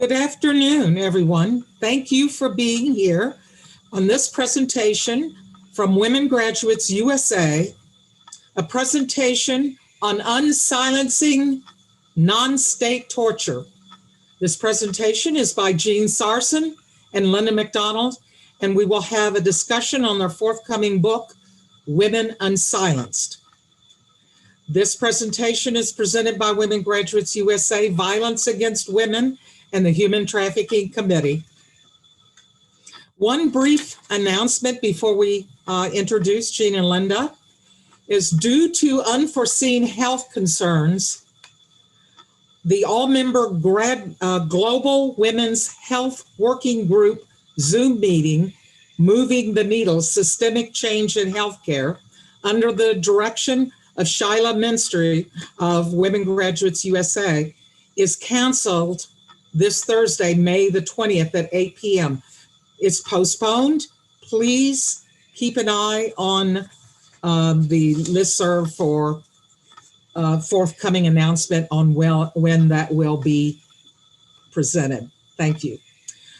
Good afternoon, everyone. Thank you for being here on this presentation from Women Graduates USA, a presentation on unsilencing non-state torture. This presentation is by Jeanne Sarson and Linda MacDonald, and we will have a discussion on their forthcoming book, Women Unsilenced. This presentation is presented by Women Graduates USA, Violence Against Women, and the Human Trafficking Committee. One brief announcement before we introduce Jeanne and Linda is due to unforeseen health concerns, the all-member Global Women's Health Working Group Zoom meeting, Moving the Needle, Systemic Change in Healthcare, under the direction of Shyla Minstry of Women Graduates USA, is canceled this Thursday, May the 20th at 8 p.m. It's postponed. Please keep an eye on the listserv for forthcoming announcement on when that will be presented. Thank you.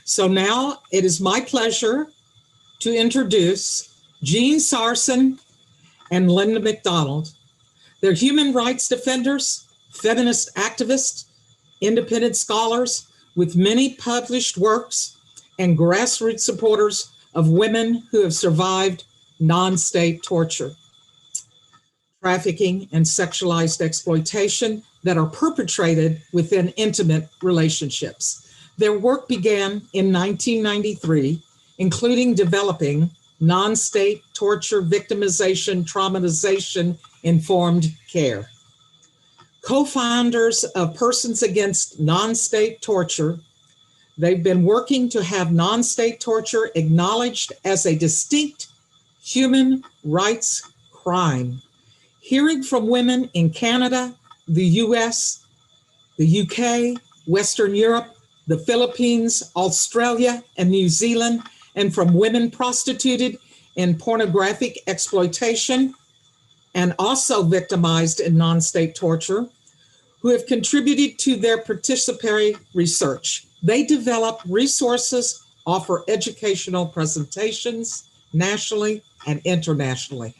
So now it is my pleasure to introduce Jeanne Sarson and Linda MacDonald. They're human rights defenders, feminist activists, independent scholars with many published works, and grassroots supporters of women who have survived non-state torture, trafficking, and sexualized exploitation that are perpetrated within intimate relationships. Their work began in 1993, including developing non-state torture, victimization, traumatization, informed care. Co-founders of Persons Against Non-State Torture, they've been working to have non-state torture acknowledged as a distinct human rights crime. Hearing from women in Canada, the US, the UK, Western Europe, the Philippines, Australia, and New Zealand, and from women prostituted in pornographic exploitation and also victimized in non-state torture, who have contributed to their participatory research. They develop resources, offer educational presentations nationally and internationally.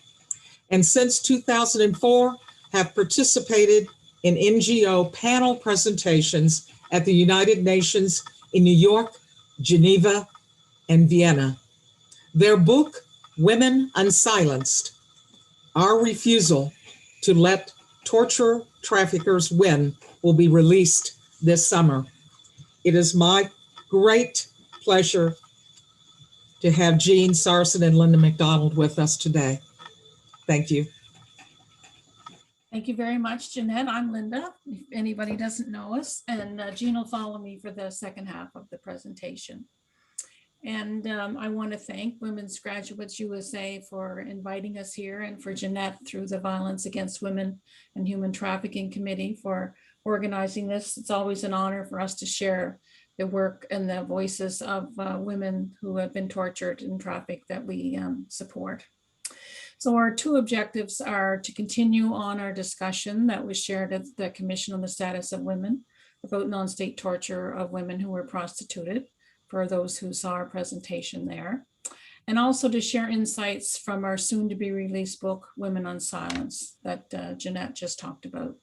And since 2004, have participated in NGO panel presentations at the United Nations in New York, Geneva, and Vienna. Their book, Women Unsilenced, Our Refusal to Let Torturer-Traffickers Win, will be released this summer. It is my great pleasure to have Jeanne Sarson and Linda MacDonald with us today. Thank you. Thank you very much, Jeanette. I'm Linda, if anybody doesn't know us, and Jeanne will follow me for the second half of the presentation. And I want to thank Women's Graduates USA for inviting us here, and for Jeanette through the Violence Against Women and Human Trafficking Committee for organizing this. It's always an honor for us to share the work and the voices of women who have been tortured and trafficked that we support. So our two objectives are to continue on our discussion that was shared at the Commission on the Status of Women about non-state torture of women who were prostituted, for those who saw our presentation there, and also to share insights from our soon to be released book, Women Unsilenced, that Jeanette just talked about.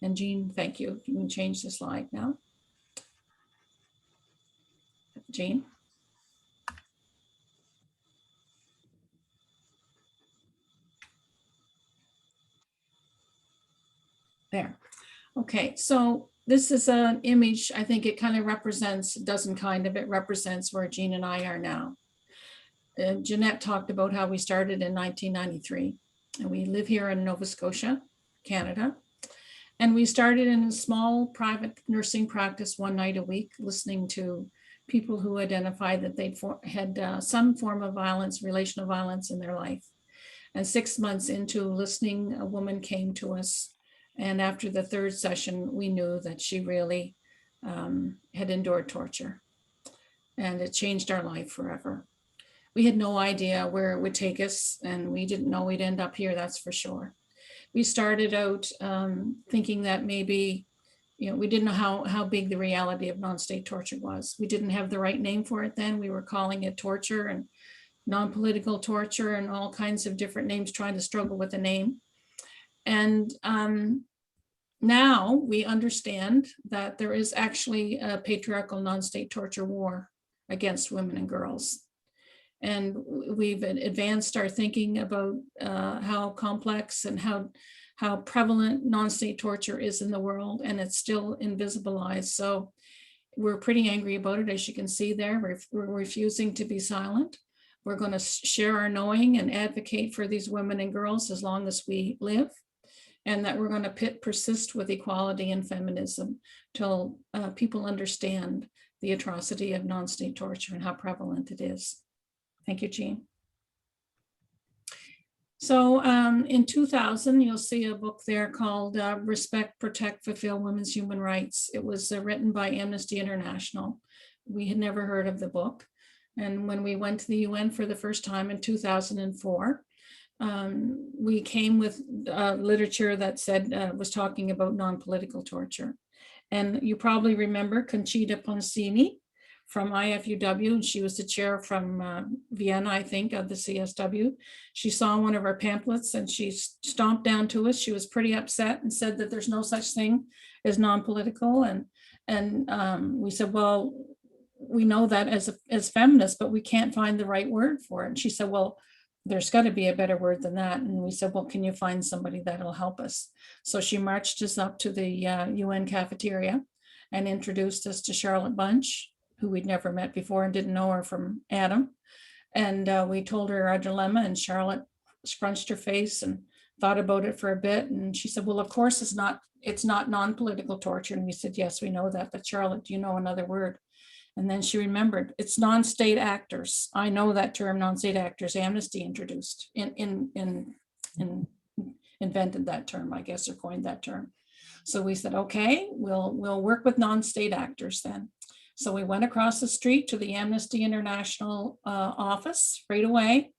And Jeanne, thank you. You can change the slide now. Jeanne. There. Okay, so this is an image. I think it kind of represents, it represents where Jeanne and I are now. Jeanette talked about how we started in 1993, and we live here in Nova Scotia, Canada. And we started in a small private nursing practice one night a week, listening to people who identified that they'd had some form of violence, relational violence in their life. And 6 months into listening, a woman came to us. And after the third session, we knew that she really had endured torture, and it changed our life forever. We had no idea where it would take us, and we didn't know we'd end up here, that's for sure. We started out thinking that maybe we didn't know how big the reality of non-state torture was. We didn't have the right name for it then. We were calling it torture and non-political torture and all kinds of different names, trying to struggle with a name. And now we understand that there is actually a patriarchal non-state torture war against women and girls. And we've advanced our thinking about how complex and how prevalent non-state torture is in the world, and it's still invisibilized. So we're pretty angry about it, as you can see there. We're refusing to be silent. We're going to share our knowing and advocate for these women and girls as long as we live, and that we're going to persist with equality and feminism till people understand the atrocity of non-state torture and how prevalent it is. Thank you, Jeanne. So in 2000, you'll see a book there called Respect, Protect, Fulfill Women's Human Rights. It was written by Amnesty International. We had never heard of the book. And when we went to the UN for the first time in 2004, we came with literature that said, was talking about non-political torture. And you probably remember Conchita Poncini from IFUW, and she was the chair from Vienna, I think, of the CSW. She saw one of our pamphlets and she stomped down to us. She was pretty upset and said that there's no such thing as non-political. And we said, well, we know that as feminists, but we can't find the right word for it. And she said, well, there's got to be a better word than that. And we said, well, can you find somebody that'll help us? So she marched us up to the UN cafeteria and introduced us to Charlotte Bunch, who we'd never met before and didn't know her from Adam. And we told her our dilemma, and Charlotte scrunched her face and thought about it for a bit. And she said, well, of course it's not non-political torture. And we said, yes, we know that, but Charlotte, do you know another word? And then she remembered, it's non-state actors. I know that term, non-state actors. Amnesty introduced, invented that term, I guess, or coined that term. So we said, okay, we'll work with non-state actors then. So we went across the street to the Amnesty International office right away,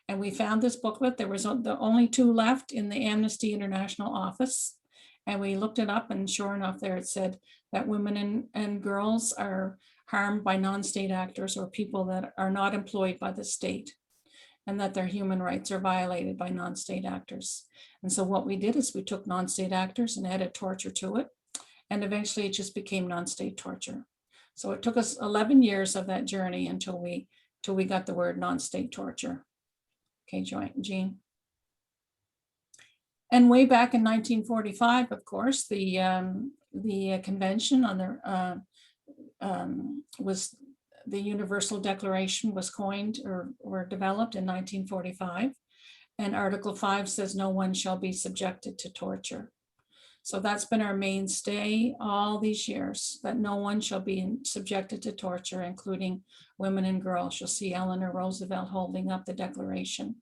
and we found this booklet. There was the only two left in the Amnesty International office, and we looked it up, and sure enough, there it said that women and girls are harmed by non-state actors or people that are not employed by the state, and that their human rights are violated by non-state actors. And so what we did is we took non-state actors and added torture to it, and eventually it just became non-state torture. So it took us 11 years of that journey until we got the word non-state torture. Okay, Jeanne. And way back in 1945, of course, the convention on the Universal Declaration was coined or developed in 1945. And Article 5 says no one shall be subjected to torture. So that's been our mainstay all these years, that no one shall be subjected to torture, including women and girls. You'll see Eleanor Roosevelt holding up the declaration.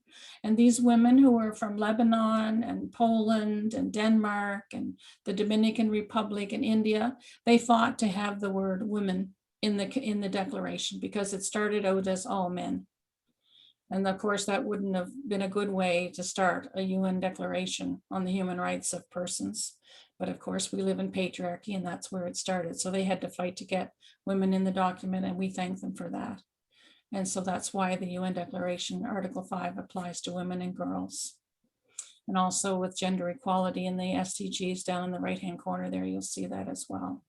And these women who are from Lebanon and Poland and Denmark and the Dominican Republic and India, they fought to have the word women in the declaration because it started out as all men. And of course, that wouldn't have been a good way to start a UN declaration on the human rights of persons. But of course, we live in patriarchy, and that's where it started. So they had to fight to get women in the document, and we thank them for that. And so that's why the UN Declaration, Article 5, applies to women and girls. And also with gender equality in the SDGs down in the right-hand corner there, you'll see that as well.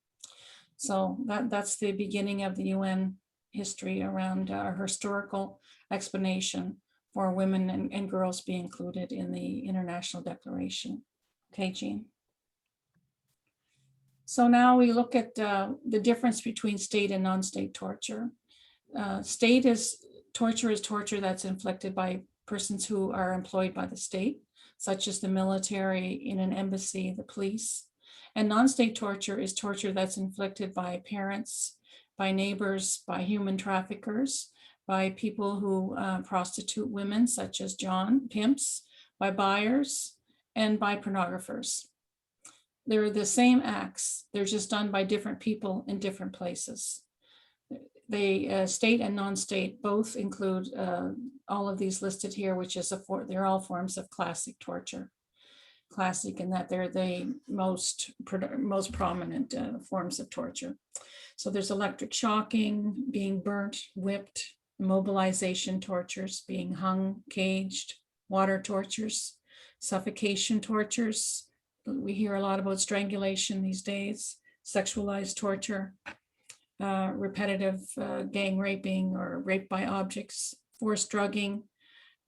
So that's the beginning of the UN history around our historical explanation for women and girls being included in the International Declaration. Okay, Jeanne. So now we look at the difference between state and non-state torture. Torture is torture that's inflicted by persons who are employed by the state, such as the military, in an embassy, the police. And non-state torture is torture that's inflicted by parents, by neighbors, by human traffickers, by people who prostitute women, such as pimps, by buyers, and by pornographers. They're the same acts, they're just done by different people in different places. They state and non-state both include all of these listed here, which is they're all forms of classic torture. classic in that they're the most prominent forms of torture. So there's electric shocking, being burnt, whipped, immobilization tortures, being hung, caged, water tortures, suffocation tortures. We hear a lot about strangulation these days, sexualized torture, repetitive gang raping or rape by objects, forced drugging,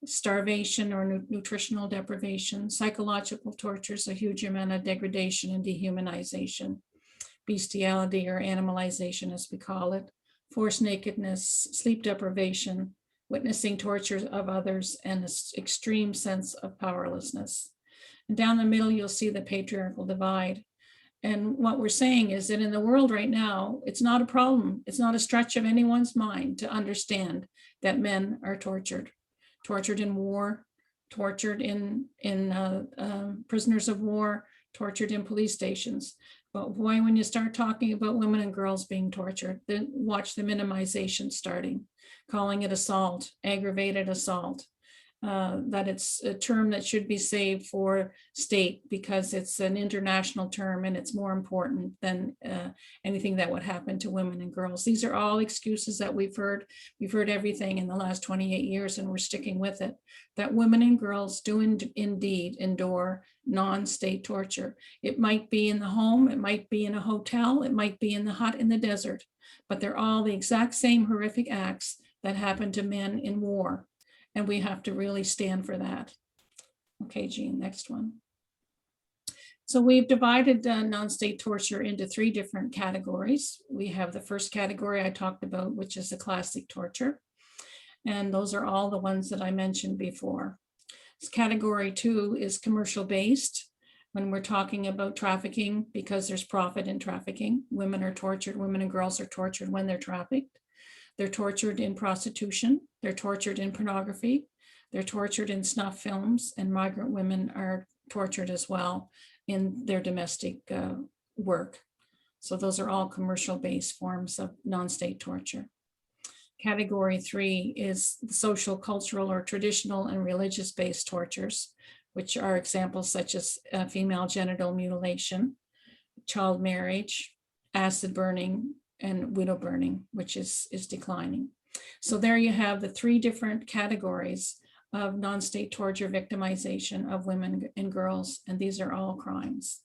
starvation or nutritional deprivation, psychological tortures, a huge amount of degradation and dehumanization, bestiality or animalization as we call it, forced nakedness, sleep deprivation, witnessing torture of others, and an extreme sense of powerlessness. And down the middle, you'll see the patriarchal divide. And what we're saying is that in the world right now, it's not a problem. It's not a stretch of anyone's mind to understand that men are tortured in war, tortured in prisoners of war, tortured in police stations. But boy, when you start talking about women and girls being tortured, then watch the minimization starting, calling it assault, aggravated assault, that it's a term that should be saved for state because it's an international term and it's more important than anything that would happen to women and girls. These are all excuses that we've heard. We've heard everything in the last 28 years and we're sticking with it, that women and girls do indeed endure non-state torture. It might be in the home, it might be in a hotel, it might be in the hut in the desert, but they're all the exact same horrific acts that happen to men in war. And we have to really stand for that. Okay, Jeanne, next one. So we've divided non-state torture into 3 different categories. We have the first category I talked about, which is the classic torture. And those are all the ones that I mentioned before. Category 2 is commercial based. When we're talking about trafficking, because there's profit in trafficking, women are tortured, women and girls are tortured when they're trafficked. They're tortured in prostitution, they're tortured in pornography, they're tortured in snuff films, and migrant women are tortured as well in their domestic work. So those are all commercial-based forms of non-state torture. Category 3 is social, cultural, or traditional and religious-based tortures, which are examples such as female genital mutilation, child marriage, acid burning, and widow burning, which is declining. So there you have the 3 different categories of non-state torture, victimization of women and girls, and these are all crimes.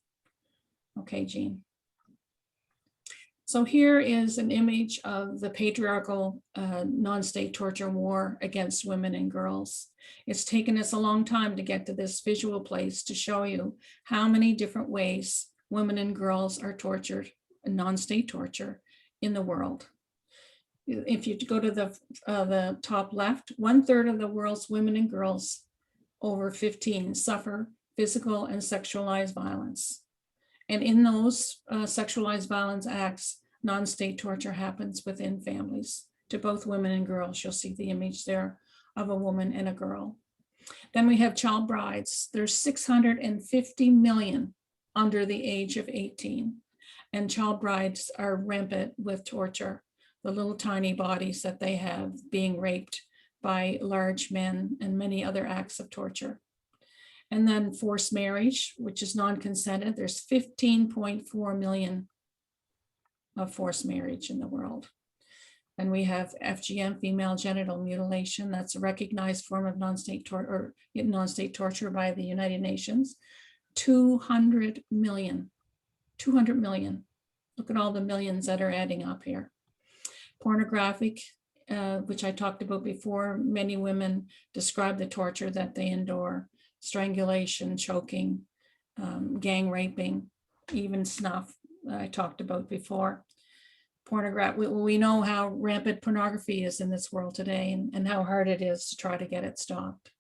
Okay, Jeanne. So here is an image of the patriarchal non-state torture war against women and girls. It's taken us a long time to get to this visual place to show you how many different ways women and girls are tortured, non-state torture, in the world. If you go to the top left, 1/3 of the world's women and girls over 15 suffer physical and sexualized violence. And in those sexualized violence acts, non-state torture happens within families to both women and girls. You'll see the image there of a woman and a girl. Then we have child brides. There's 650 million under the age of 18. And child brides are rampant with torture, the little tiny bodies that they have being raped by large men and many other acts of torture. And then forced marriage, which is non-consented. There's 15.4 million of forced marriage in the world. And we have FGM, female genital mutilation. That's a recognized form of non-state torture by the United Nations. 200 million. 200 million. Look at all the millions that are adding up here. Pornographic, which I talked about before, many women describe the torture that they endure. Strangulation, choking, gang raping, even snuff, I talked about before. Pornography, we know how rampant pornography is in this world today and how hard it is to try to get it stopped.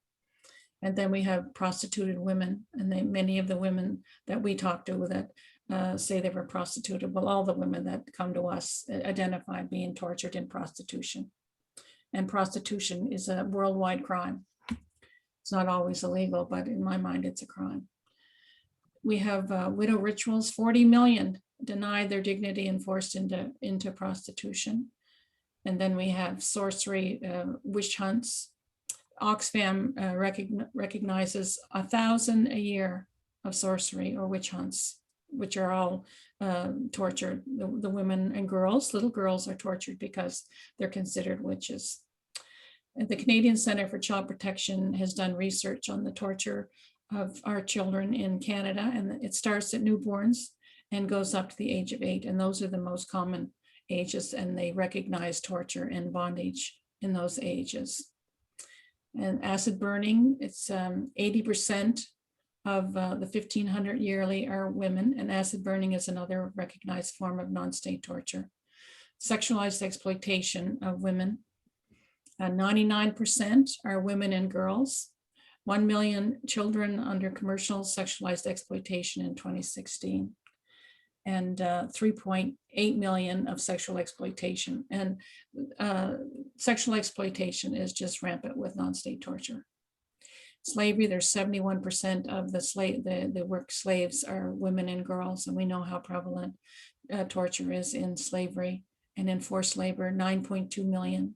And then we have prostituted women, and many of the women that we talk to that say they were prostituted. Well, all the women that come to us identify being tortured in prostitution. And prostitution is a worldwide crime. It's not always illegal, but in my mind, it's a crime. We have widow rituals. 40 million denied their dignity and forced into prostitution. And then we have sorcery, witch hunts. Oxfam recognizes 1,000 a year of sorcery or witch hunts, which are all tortured. The women and girls, little girls, are tortured because they're considered witches. And the Canadian Centre for Child Protection has done research on the torture of our children in Canada, and it starts at newborns and goes up to the age of 8, and those are the most common ages, and they recognize torture and bondage in those ages. And acid burning, it's 80% of the 1,500 yearly are women, and acid burning is another recognized form of non-state torture. Sexualized exploitation of women, 99% are women and girls. 1 million children under commercial sexualized exploitation in 2016, and 3.8 million of sexual exploitation. And sexual exploitation is just rampant with non-state torture. Slavery, there's 71% of the work slaves are women and girls, and we know how prevalent torture is in slavery. And in forced labor, 9.2 million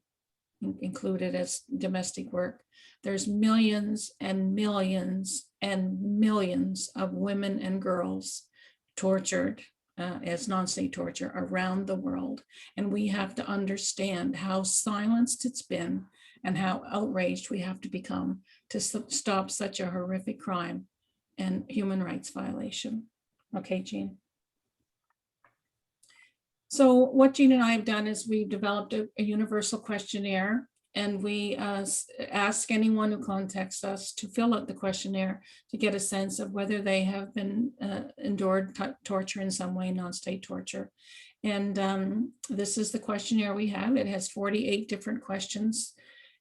included as domestic work. There's millions and millions and millions of women and girls tortured as non-state torture around the world. And we have to understand how silenced it's been and how outraged we have to become to stop such a horrific crime and human rights violation. Okay, Jeanne. So what Jeanne and I have done is we've developed a universal questionnaire, and we ask anyone who contacts us to fill out the questionnaire to get a sense of whether they have been endured torture in some way, non-state torture. And this is the questionnaire we have. It has 48 different questions.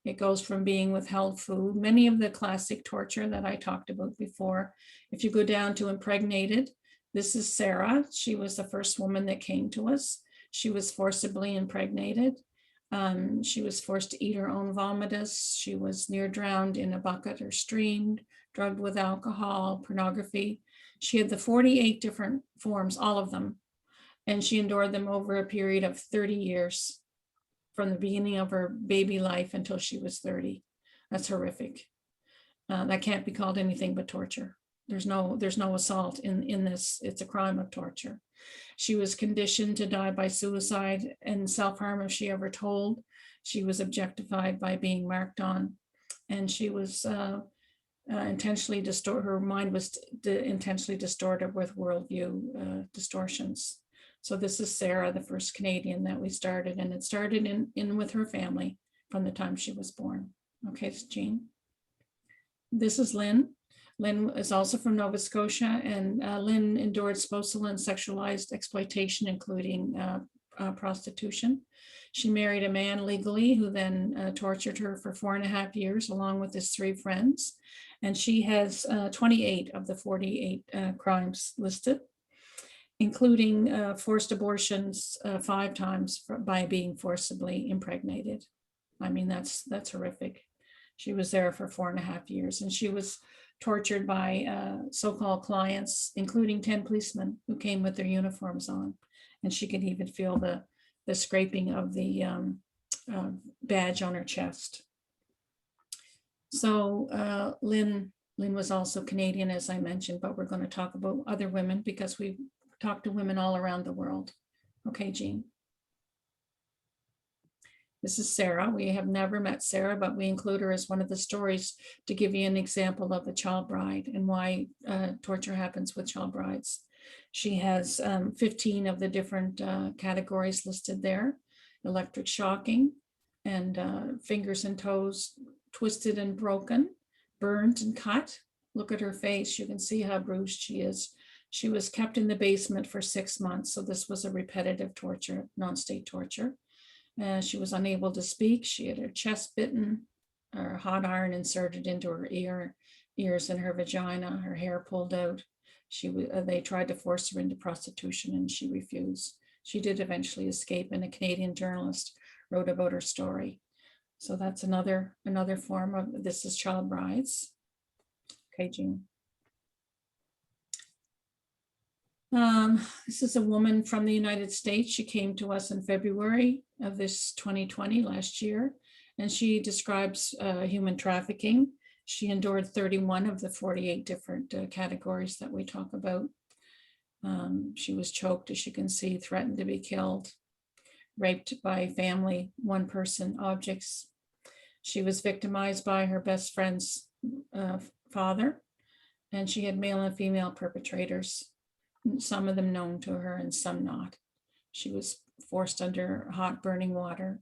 It goes from being withheld food, many of the classic torture that I talked about before. If you go down to impregnated, this is Sarah. She was the first woman that came to us. She was forcibly impregnated. She was forced to eat her own vomitus. She was near drowned in a bucket or streamed, drugged with alcohol, pornography. She had the 48 different forms, all of them, and she endured them over a period of 30 years, from the beginning of her baby life until she was 30. That's horrific. That can't be called anything but torture. There's no assault in this. It's a crime of torture. She was conditioned to die by suicide and self-harm if she ever told. She was objectified by being marked on, and she was intentionally distorted. Her mind was intentionally distorted with worldview distortions. So this is Sarah, the first Canadian that we started, and it started in with her family from the time she was born. Okay, Jeanne. This is Lynn. Lynn is also from Nova Scotia, and Lynn endured spousal and sexualized exploitation, including prostitution. She married a man legally who then tortured her for 4.5 years, along with his 3 friends. And she has 28 of the 48 crimes listed, including forced abortions 5 times by being forcibly impregnated. I mean, that's horrific. She was there for 4.5 years, and she was tortured by so-called clients, including 10 policemen who came with their uniforms on. And she could even feel the scraping of the badge on her chest. So Lynn was also Canadian, as I mentioned, but we're going to talk about other women because we've talked to women all around the world. Okay, Jeanne. This is Sarah. We have never met Sarah, but we include her as one of the stories to give you an example of a child bride and why torture happens with child brides. She has 15 of the different categories listed there: electric shocking, and fingers and toes twisted and broken, burned and cut. Look at her face. You can see how bruised she is. She was kept in the basement for 6 months. So this was a repetitive torture, non-state torture. She was unable to speak. She had her chest bitten, or hot iron inserted into her ears and her vagina, her hair pulled out. They tried to force her into prostitution, and she refused. She did eventually escape, and a Canadian journalist wrote about her story. So that's another form of, this is child brides. Okay, Jeanne. This is a woman from the United States. She came to us in February of this 2020, last year, and she describes human trafficking. She endured 31 of the 48 different categories that we talk about. She was choked, as you can see, threatened to be killed, raped by family, one person, objects. She was victimized by her best friend's father, and she had male and female perpetrators, some of them known to her and some not. She was forced under hot burning water.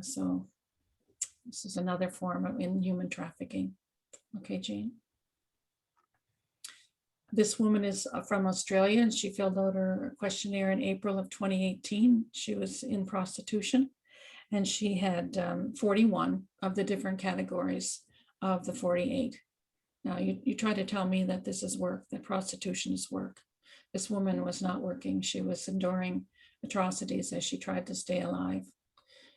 So this is another form of inhuman trafficking. Okay, Jeanne. This woman is from Australia, and she filled out her questionnaire in April of 2018. She was in prostitution, and she had 41 of the different categories of the 48. Now, you try to tell me that this is work, that prostitution is work. This woman was not working. She was enduring atrocities as she tried to stay alive.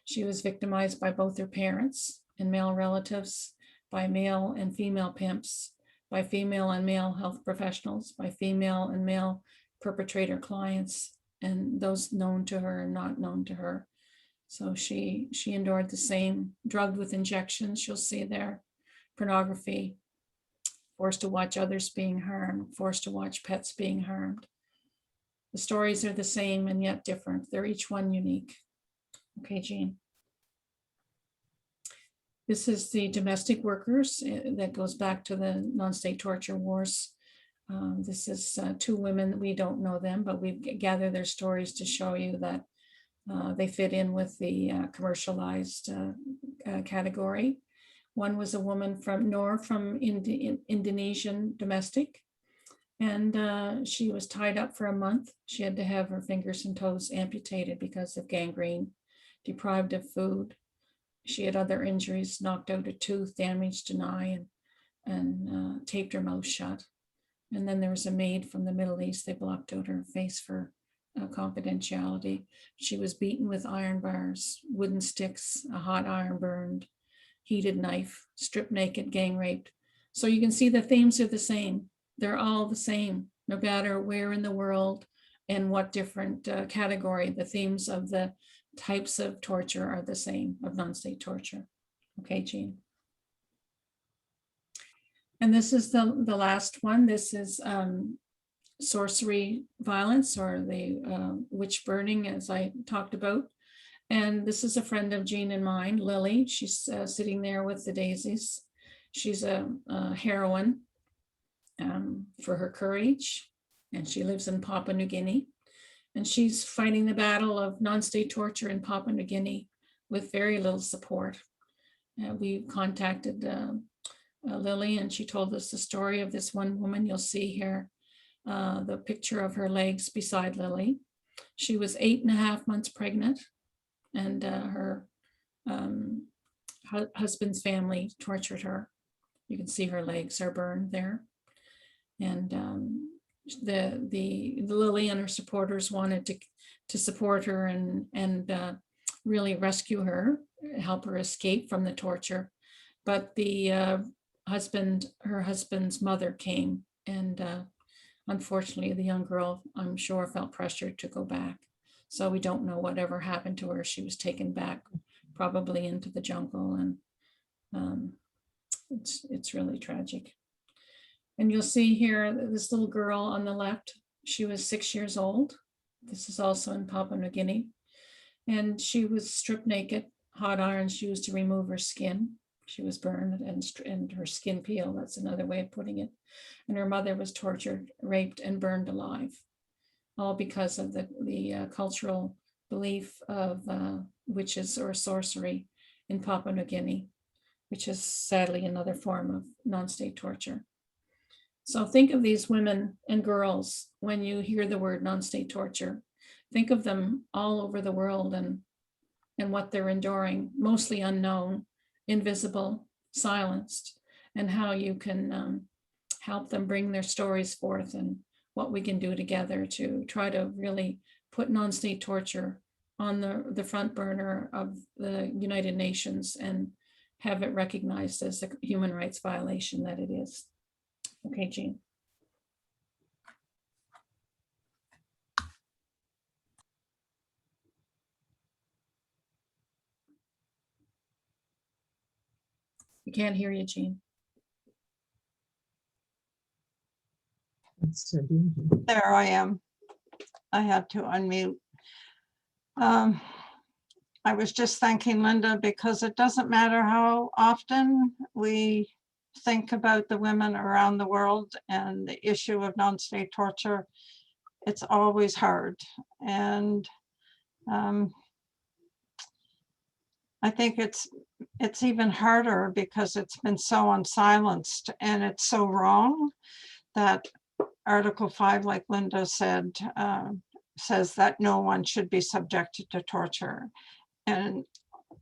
She was victimized by both her parents and male relatives, by male and female pimps, by female and male health professionals, by female and male perpetrator clients, and those known to her and not known to her. So she endured the same, drugged with injections, you'll see there, pornography, forced to watch others being harmed, forced to watch pets being harmed. The stories are the same and yet different. They're each one unique. Okay, Jeanne. This is the domestic workers. That goes back to the non-state torture wars. This is two women. We don't know them, but we've gathered their stories to show you that they fit in with the commercialized category. One was a woman from Indonesian domestic, and she was tied up for a month. She had to have her fingers and toes amputated because of gangrene, deprived of food. She had other injuries, knocked out a tooth, damaged an eye, and taped her mouth shut. And then there was a maid from the Middle East. They blocked out her face for confidentiality. She was beaten with iron bars, wooden sticks, a hot iron burned, heated knife, stripped naked, gang raped. So you can see the themes are the same. They're all the same, no matter where in the world and what different category. The themes of the types of torture are the same, of non-state torture. Okay, Jeanne. And this is the last one. This is sorcery violence, or the witch burning, as I talked about. And this is a friend of Jeanne and mine, Lily. She's sitting there with the daisies. She's a heroine for her courage, and she lives in Papua New Guinea. And she's fighting the battle of non-state torture in Papua New Guinea with very little support. We contacted Lily, and she told us the story of this one woman. You'll see here the picture of her legs beside Lily. She was 8.5 months pregnant, and her husband's family tortured her. You can see her legs are burned there. And the Lily and her supporters wanted to support her and really rescue her, help her escape from the torture. But the her husband's mother came, and unfortunately the young girl, I'm sure, felt pressured to go back. So we don't know whatever happened to her. She was taken back, probably into the jungle, and it's really tragic. And you'll see here this little girl on the left. She was 6 years old. This is also in Papua New Guinea. And she was stripped naked, hot irons used to remove her skin. She was burned and her skin peeled. That's another way of putting it. And her mother was tortured, raped, and burned alive, all because of the cultural belief of witches or sorcery in Papua New Guinea, which is sadly another form of non-state torture. So think of these women and girls when you hear the word non-state torture. Think of them all over the world and what they're enduring, mostly unknown, invisible, silenced, and how you can help them bring their stories forth, and what we can do together to try to really put non-state torture on the front burner of the United Nations and have it recognized as a human rights violation that it is. Okay, Jeanne. We can't hear you, Jeanne. There I am. I had to unmute. I was just thanking Linda because it doesn't matter how often we think about the women around the world and the issue of non-state torture, it's always hard. And I think it's even harder because it's been so unsilenced and it's so wrong that Article 5, like Linda said, says that no one should be subjected to torture. And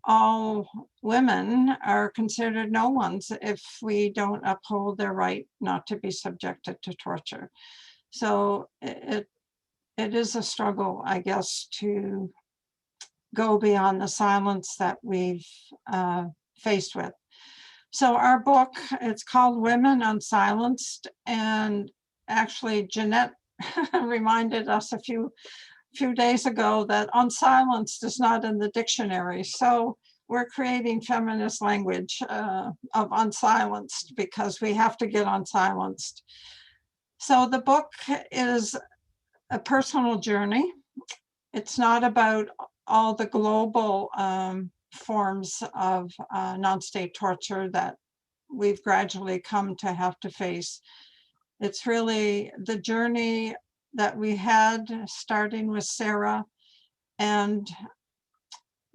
all women are considered no ones if we don't uphold their right not to be subjected to torture. So it is a struggle, I guess, to go beyond the silence that we've faced with. So our book, it's called Women Unsilenced, and actually Jeanette reminded us a few days ago that unsilenced is not in the dictionary. So we're creating feminist language of unsilenced because we have to get unsilenced. So the book is a personal journey. It's not about all the global forms of non-state torture that we've gradually come to have to face. It's really the journey that we had starting with Sarah and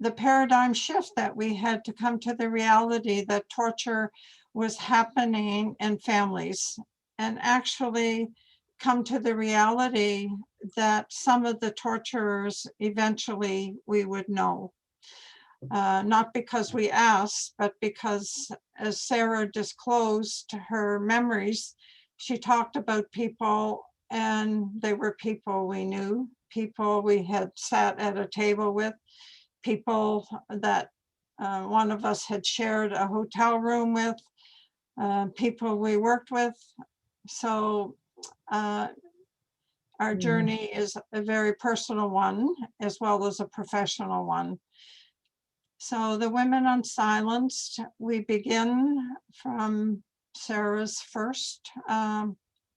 the paradigm shift that we had to come to the reality that torture was happening in families, and actually come to the reality that some of the torturers eventually we would know. Not because we asked, but because as Sarah disclosed her memories, she talked about people and they were people we knew, people we had sat at a table with, people that one of us had shared a hotel room with, people we worked with. So our journey is a very personal one as well as a professional one. So the Women Unsilenced, we begin from Sarah's first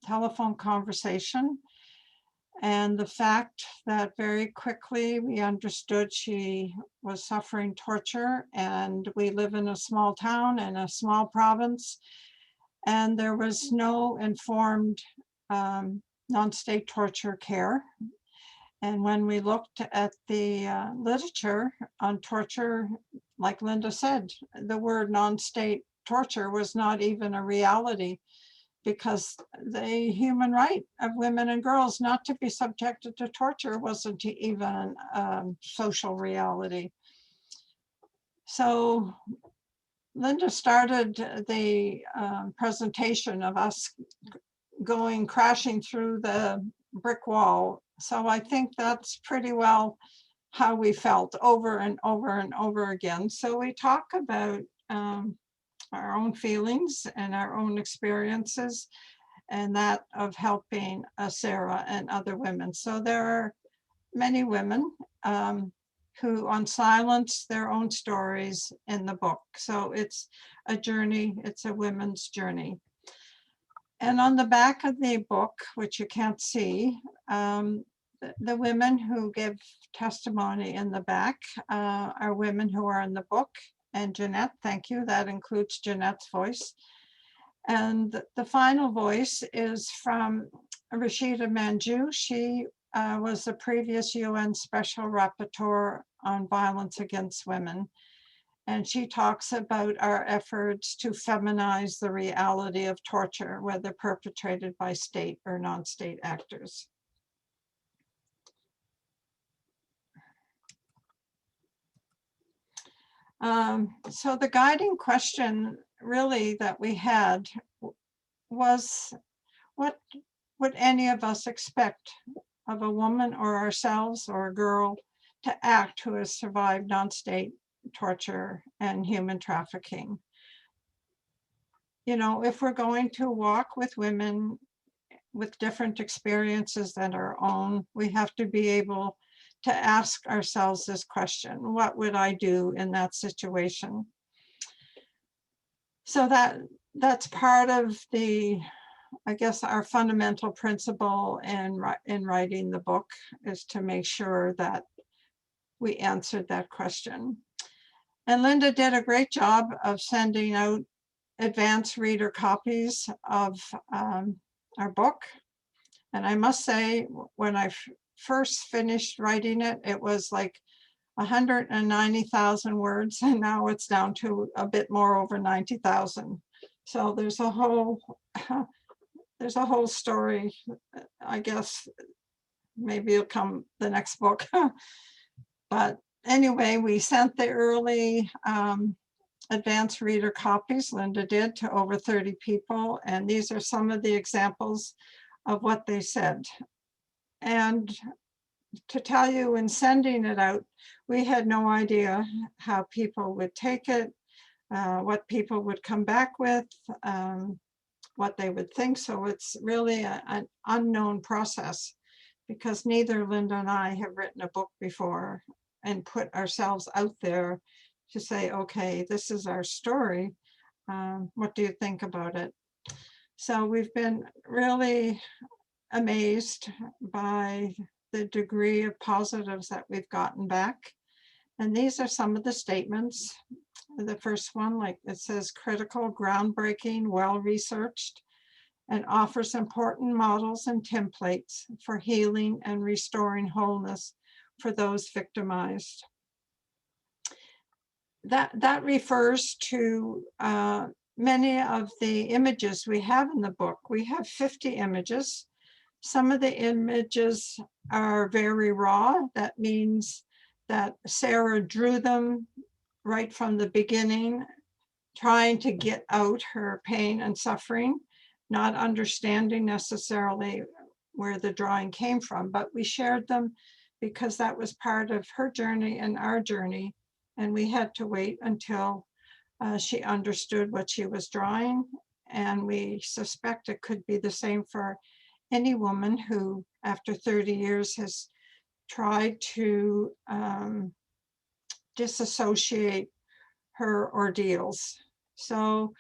telephone conversation and the fact that very quickly we understood she was suffering torture, and we live in a small town in a small province, and there was no informed non-state torture care. And when we looked at the literature on torture, like Linda said, the word non-state torture was not even a reality, because the human right of women and girls not to be subjected to torture wasn't even social reality. So Linda started the presentation of us going crashing through the brick wall. So I think that's pretty well how we felt over and over and over again. So we talk about our own feelings and our own experiences, and that of helping Sarah and other women. So there are many women who unsilence their own stories in the book. So it's a journey, it's a women's journey. And on the back of the book, which you can't see, the women who give testimony in the back are women who are in the book. And Jeanette, thank you, that includes Jeanette's voice. And the final voice is from Rashida Manjoo. She was the previous UN Special Rapporteur on Violence Against Women. And she talks about our efforts to feminize the reality of torture, whether perpetrated by state or non-state actors. So the guiding question really that we had was, what would any of us expect of a woman or ourselves or a girl to act who has survived non-state torture and human trafficking? You know, if we're going to walk with women with different experiences than our own, we have to be able to ask ourselves this question: what would I do in that situation? So that's part of the, I guess, our fundamental principle in writing the book is to make sure that we answered that question. And Linda did a great job of sending out advanced reader copies of our book. And I must say, when I first finished writing it, it was like 190,000 words, and now it's down to a bit more over 90,000. So there's a whole story. I guess maybe it'll come the next book. But anyway, we sent the early advanced reader copies, Linda did, to over 30 people. And these are some of the examples of what they said. And to tell you, in sending it out, we had no idea how people would take it, what people would come back with, what they would think. So it's really an unknown process, because neither Linda and I have written a book before and put ourselves out there to say, okay, this is our story. What do you think about it? So we've been really amazed by the degree of positives that we've gotten back. And these are some of the statements. The first one, like it says, critical, groundbreaking, well-researched, and offers important models and templates for healing and restoring wholeness for those victimized. That refers to many of the images we have in the book. We have 50 images. Some of the images are very raw. That means that Sarah drew them right from the beginning, trying to get out her pain and suffering, not understanding necessarily where the drawing came from, but we shared them because that was part of her journey and our journey. And we had to wait until she understood what she was drawing. And we suspect it could be the same for any woman who, after 30 years, has tried to disassociate her ordeals. So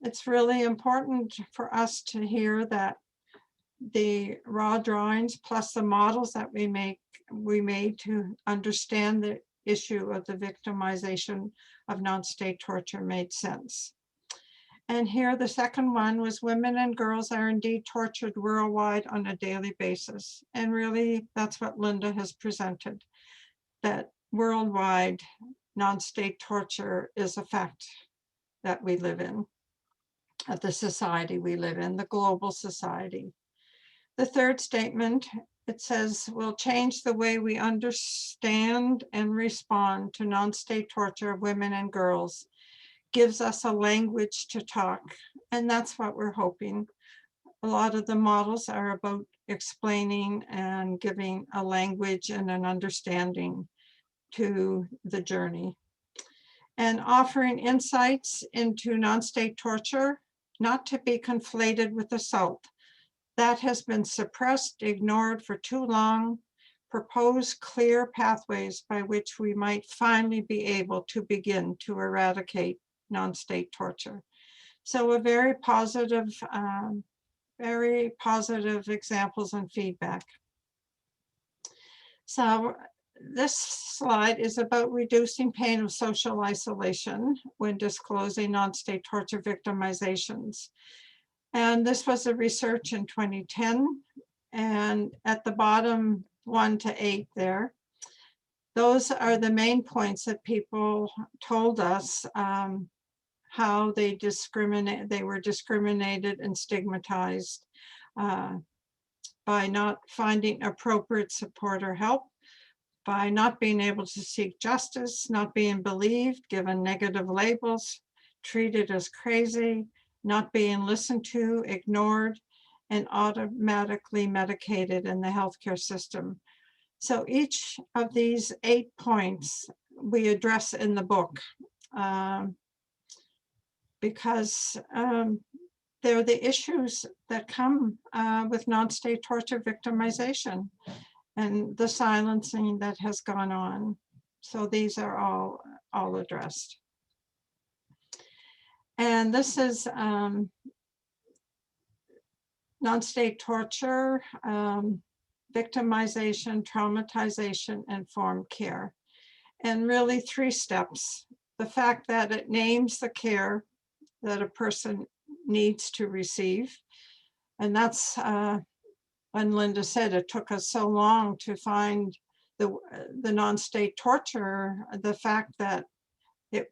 it's really important for us to hear that the raw drawings plus the models that we made to understand the issue of the victimization of non-state torture made sense. And here the second one was, women and girls are indeed tortured worldwide on a daily basis. And really that's what Linda has presented, that worldwide non-state torture is a fact that we live in, of the society we live in, the global society. The third statement, it says, will change the way we understand and respond to non-state torture of women and girls, gives us a language to talk. And that's what we're hoping. A lot of the models are about explaining and giving a language and an understanding to the journey. And offering insights into non-state torture, not to be conflated with assault. That has been suppressed, ignored for too long. Propose clear pathways by which we might finally be able to begin to eradicate non-state torture. So a very positive examples and feedback. So this slide is about reducing pain of social isolation when disclosing non-state torture victimizations. And this was a research in 2010. And at the bottom 1 to 8 there, those are the main points that people told us how they were discriminated and stigmatized by not finding appropriate support or help, by not being able to seek justice, not being believed, given negative labels, treated as crazy, not being listened to, ignored, and automatically medicated in the healthcare system. So each of these 8 points we address in the book because they're the issues that come with non-state torture victimization and the silencing that has gone on. So these are all addressed. And this is non-state torture, victimization, traumatization, informed care. And really 3 steps. The fact that it names the care that a person needs to receive. And that's when Linda said it took us so long to find the non-state torture, the fact that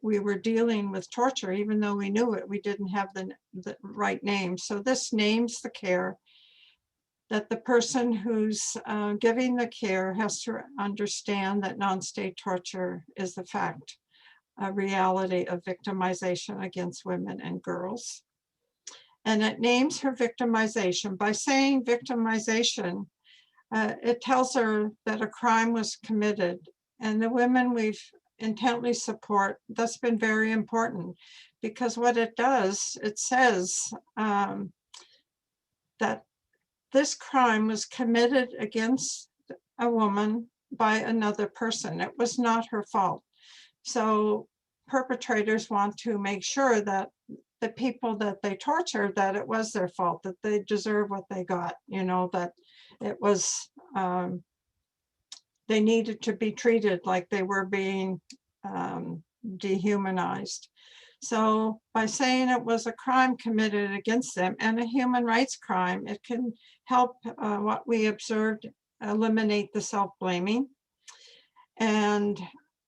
we were dealing with torture, even though we knew it, we didn't have the right name. So this names the care, that the person who's giving the care has to understand that non-state torture is the fact, a reality of victimization against women and girls. And it names her victimization. By saying victimization, it tells her that a crime was committed. And the women we've intently support, that's been very important, because what it does, it says that this crime was committed against a woman by another person. It was not her fault. So perpetrators want to make sure that the people that they tortured, that it was their fault, that they deserve what they got, you know, that it was, they needed to be treated like they were being dehumanized. So by saying it was a crime committed against them and a human rights crime, it can help what we observed eliminate the self-blaming. And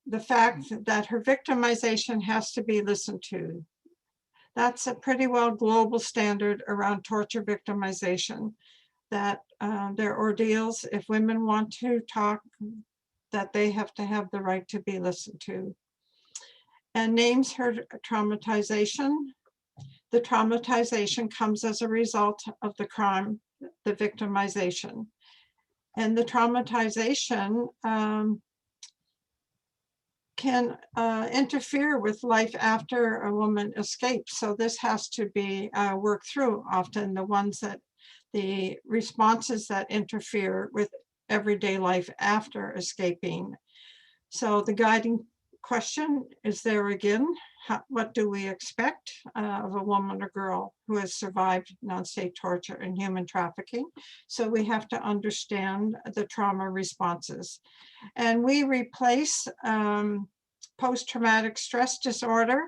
the fact that her victimization has to be listened to. That's a pretty well global standard around torture victimization, that their ordeals, if women want to talk, that they have to have the right to be listened to. And names her traumatization. The traumatization comes as a result of the crime, the victimization. And the traumatization can interfere with life after a woman escapes. So this has to be worked through. Often the responses that interfere with everyday life after escaping. So the guiding question is there again, what do we expect of a woman or girl who has survived non-state torture and human trafficking? So we have to understand the trauma responses. And we replace post-traumatic stress disorder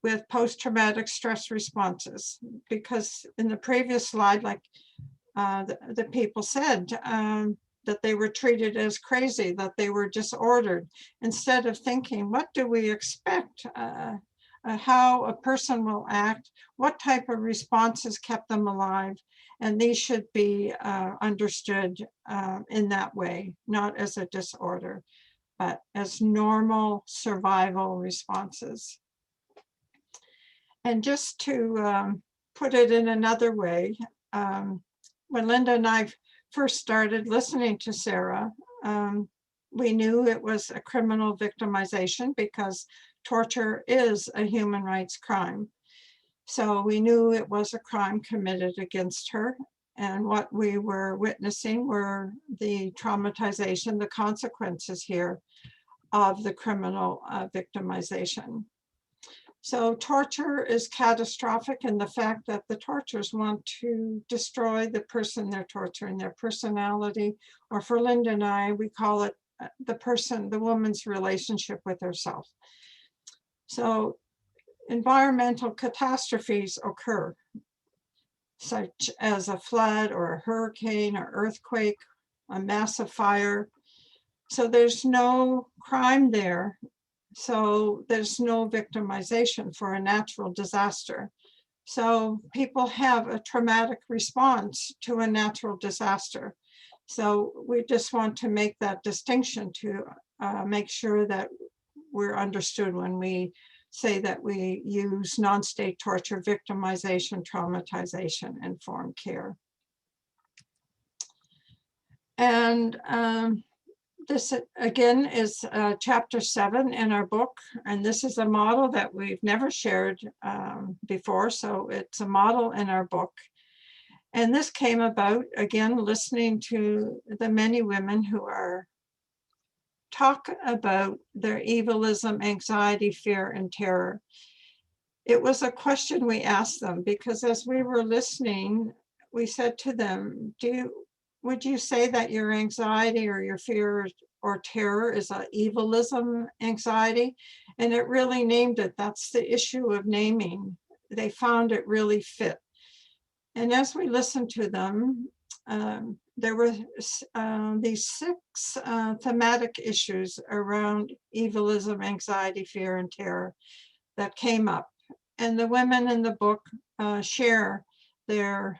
with post-traumatic stress responses, because in the previous slide, like the people said, that they were treated as crazy, that they were disordered, instead of thinking, what do we expect? How a person will act, what type of responses kept them alive, and these should be understood in that way, not as a disorder, but as normal survival responses. And just to put it in another way, when Linda and I first started listening to Sarah, we knew it was a criminal victimization because torture is a human rights crime. So we knew it was a crime committed against her. And what we were witnessing were the traumatization, the consequences here of the criminal victimization. So torture is catastrophic in the fact that the torturers want to destroy the person they're torturing, their personality, or for Linda and I, we call it the woman's relationship with herself. So environmental catastrophes occur, such as a flood or a hurricane or earthquake, a massive fire. So there's no crime there. So there's no victimization for a natural disaster. So people have a traumatic response to a natural disaster. So we just want to make that distinction to make sure that we're understood when we say that we use non-state torture, victimization, traumatization, informed care. And this again is chapter 7 in our book, and this is a model that we've never shared before, so it's a model in our book. And this came about, again, listening to the many women who are talk about their evilism, anxiety, fear, and terror. it was a question we asked them, because as we were listening, we said to them, would you say that your anxiety or your fear or terror is a evilism anxiety? And it really named it. That's the issue of naming. They found it really fit. And as we listened to them, there were these 6 thematic issues around evilism, anxiety, fear, and terror that came up. And the women in the book share their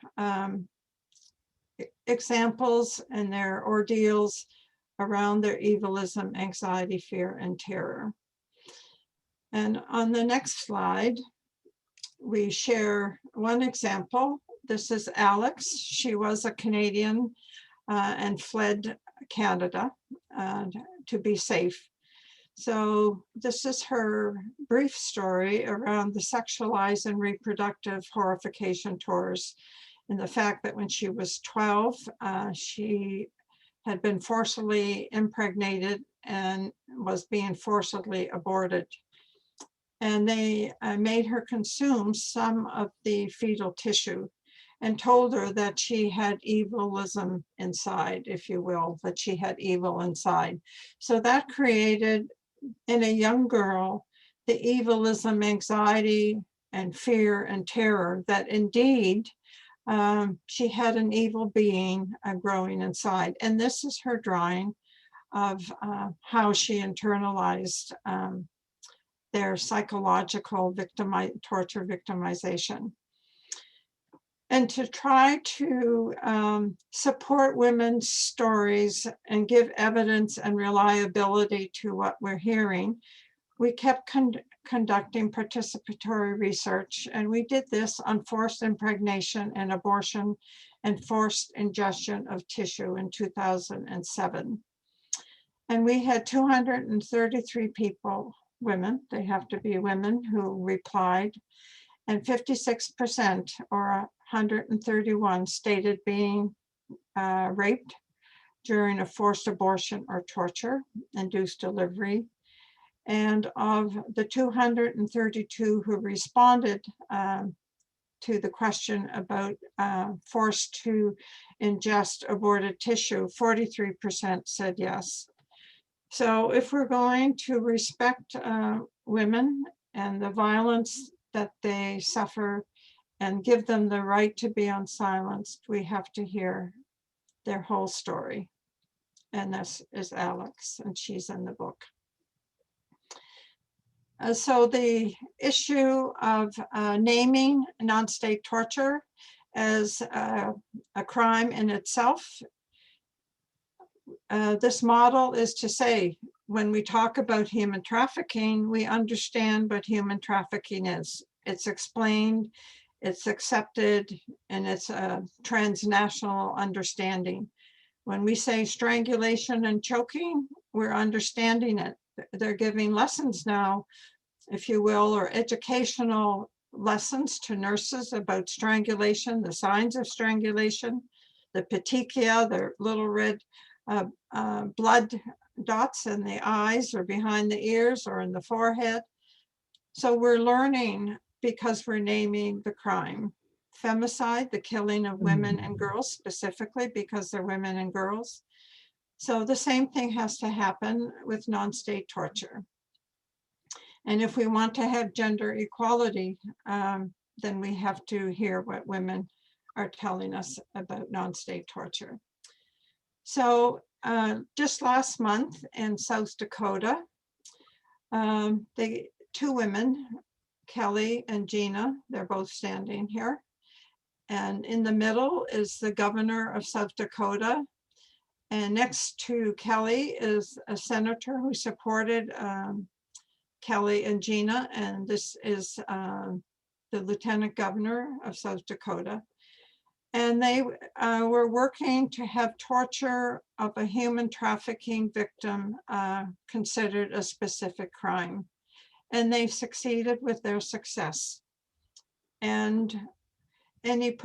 examples and their ordeals around their evilism, anxiety, fear, and terror. And on the next slide, we share one example. This is Alex. She was a Canadian and fled Canada to be safe. So this is her brief story around the sexualized and reproductive horrification tours, and the fact that when she was 12, she had been forcibly impregnated and was being forcibly aborted. And they made her consume some of the fetal tissue and told her that she had evilism inside, if you will, that she had evil inside. So that created in a young girl the evilism anxiety and fear and terror that indeed she had an evil being growing inside. And this is her drawing of how she internalized their psychological torture victimization. And to try to support women's stories and give evidence and reliability to what we're hearing, we kept conducting participatory research, and we did this on forced impregnation and abortion and forced ingestion of tissue in 2007. And we had 233 people, women, they have to be women, who replied, and 56%, or 131, stated being raped during a forced abortion or torture, induced delivery. And of the 232 who responded to the question about forced to ingest aborted tissue, 43% said yes. So if we're going to respect women and the violence that they suffer and give them the right to be unsilenced, we have to hear their whole story. And this is Alex, and she's in the book. So the issue of naming non-state torture as a crime in itself, this model is to say, when we talk about human trafficking, we understand what human trafficking is. It's explained, it's accepted, and it's a transnational understanding. When we say strangulation and choking, we're understanding it. They're giving lessons now, if you will, or educational lessons to nurses about strangulation, the signs of strangulation, the petechia, the little red blood dots in the eyes or behind the ears or in the forehead. So we're learning because we're naming the crime. Femicide, the killing of women and girls, specifically because they're women and girls. So the same thing has to happen with non-state torture. And if we want to have gender equality, then we have to hear what women are telling us about non-state torture. So just last month in South Dakota, 2 women, Kelly and Jeanne, they're both standing here. And in the middle is the governor of South Dakota. And next to Kelly is a senator who supported Kelly and Jeanne, and this is the lieutenant governor of South Dakota. And they were working to have torture of a human trafficking victim considered a specific crime. And they succeeded with their success. And any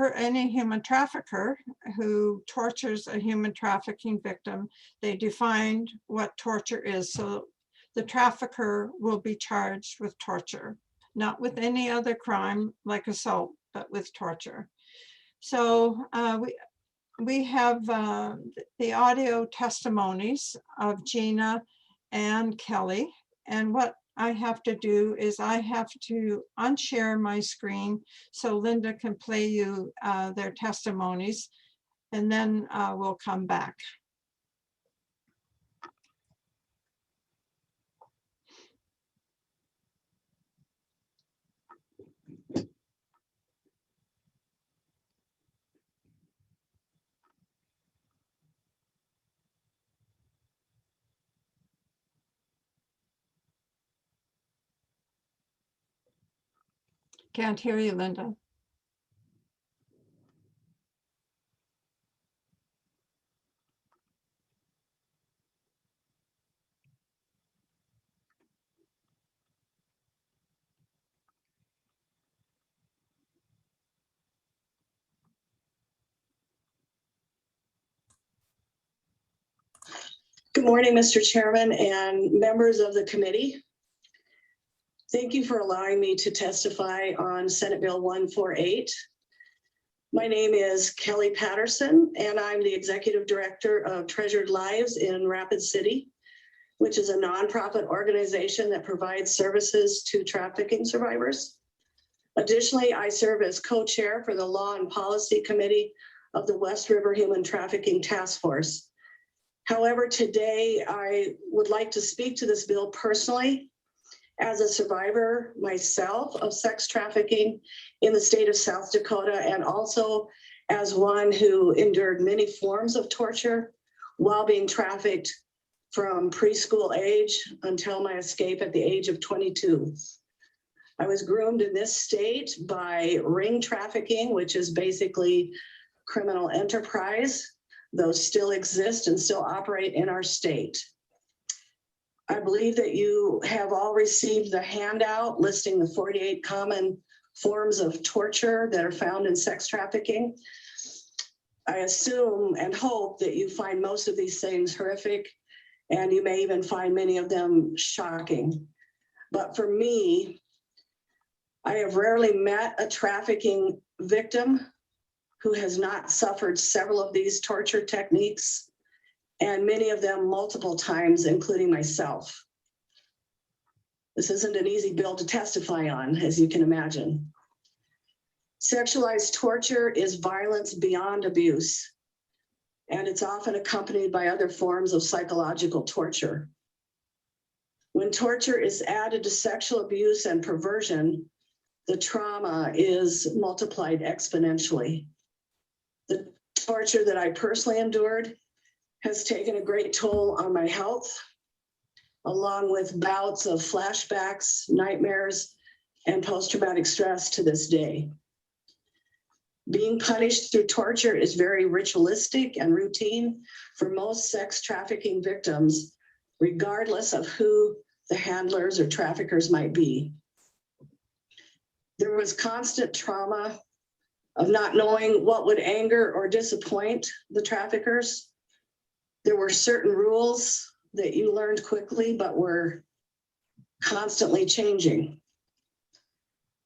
human trafficker who tortures a human trafficking victim, they defined what torture is. So the trafficker will be charged with torture. not with any other crime like assault, but with torture. So we have the audio testimonies of Jeanne and Kelly. And what I have to do is I have to unshare my screen so Linda can play you their testimonies, and then we'll come back. Can't hear you, Linda. Good morning, Mr. Chairman and members of the committee. Thank you for allowing me to testify on Senate Bill 148. My name is Kelly Patterson, and I'm the Executive Director of Treasured Lives in Rapid City, which is a nonprofit organization that provides services to trafficking survivors. Additionally, I serve as co-chair for the Law and Policy Committee of the West River Human Trafficking Task Force. However, today I would like to speak to this bill personally as a survivor myself of sex trafficking in the state of South Dakota, and also as one who endured many forms of torture while being trafficked from preschool age until my escape at the age of 22. I was groomed in this state by ring trafficking, which is basically criminal enterprise. Those still exist and still operate in our state. I believe that you have all received the handout listing the 48 common forms of torture that are found in sex trafficking. I assume and hope that you find most of these things horrific, and you may even find many of them shocking. But for me, I have rarely met a trafficking victim who has not suffered several of these torture techniques, and many of them multiple times, including myself. This isn't an easy bill to testify on, as you can imagine. Sexualized torture is violence beyond abuse, and it's often accompanied by other forms of psychological torture. When torture is added to sexual abuse and perversion, the trauma is multiplied exponentially. The torture that I personally endured has taken a great toll on my health, along with bouts of flashbacks, nightmares, and post-traumatic stress to this day. Being punished through torture is very ritualistic and routine for most sex trafficking victims, regardless of who the handlers or traffickers might be. There was constant trauma of not knowing what would anger or disappoint the traffickers. There were certain rules that you learned quickly, but were constantly changing.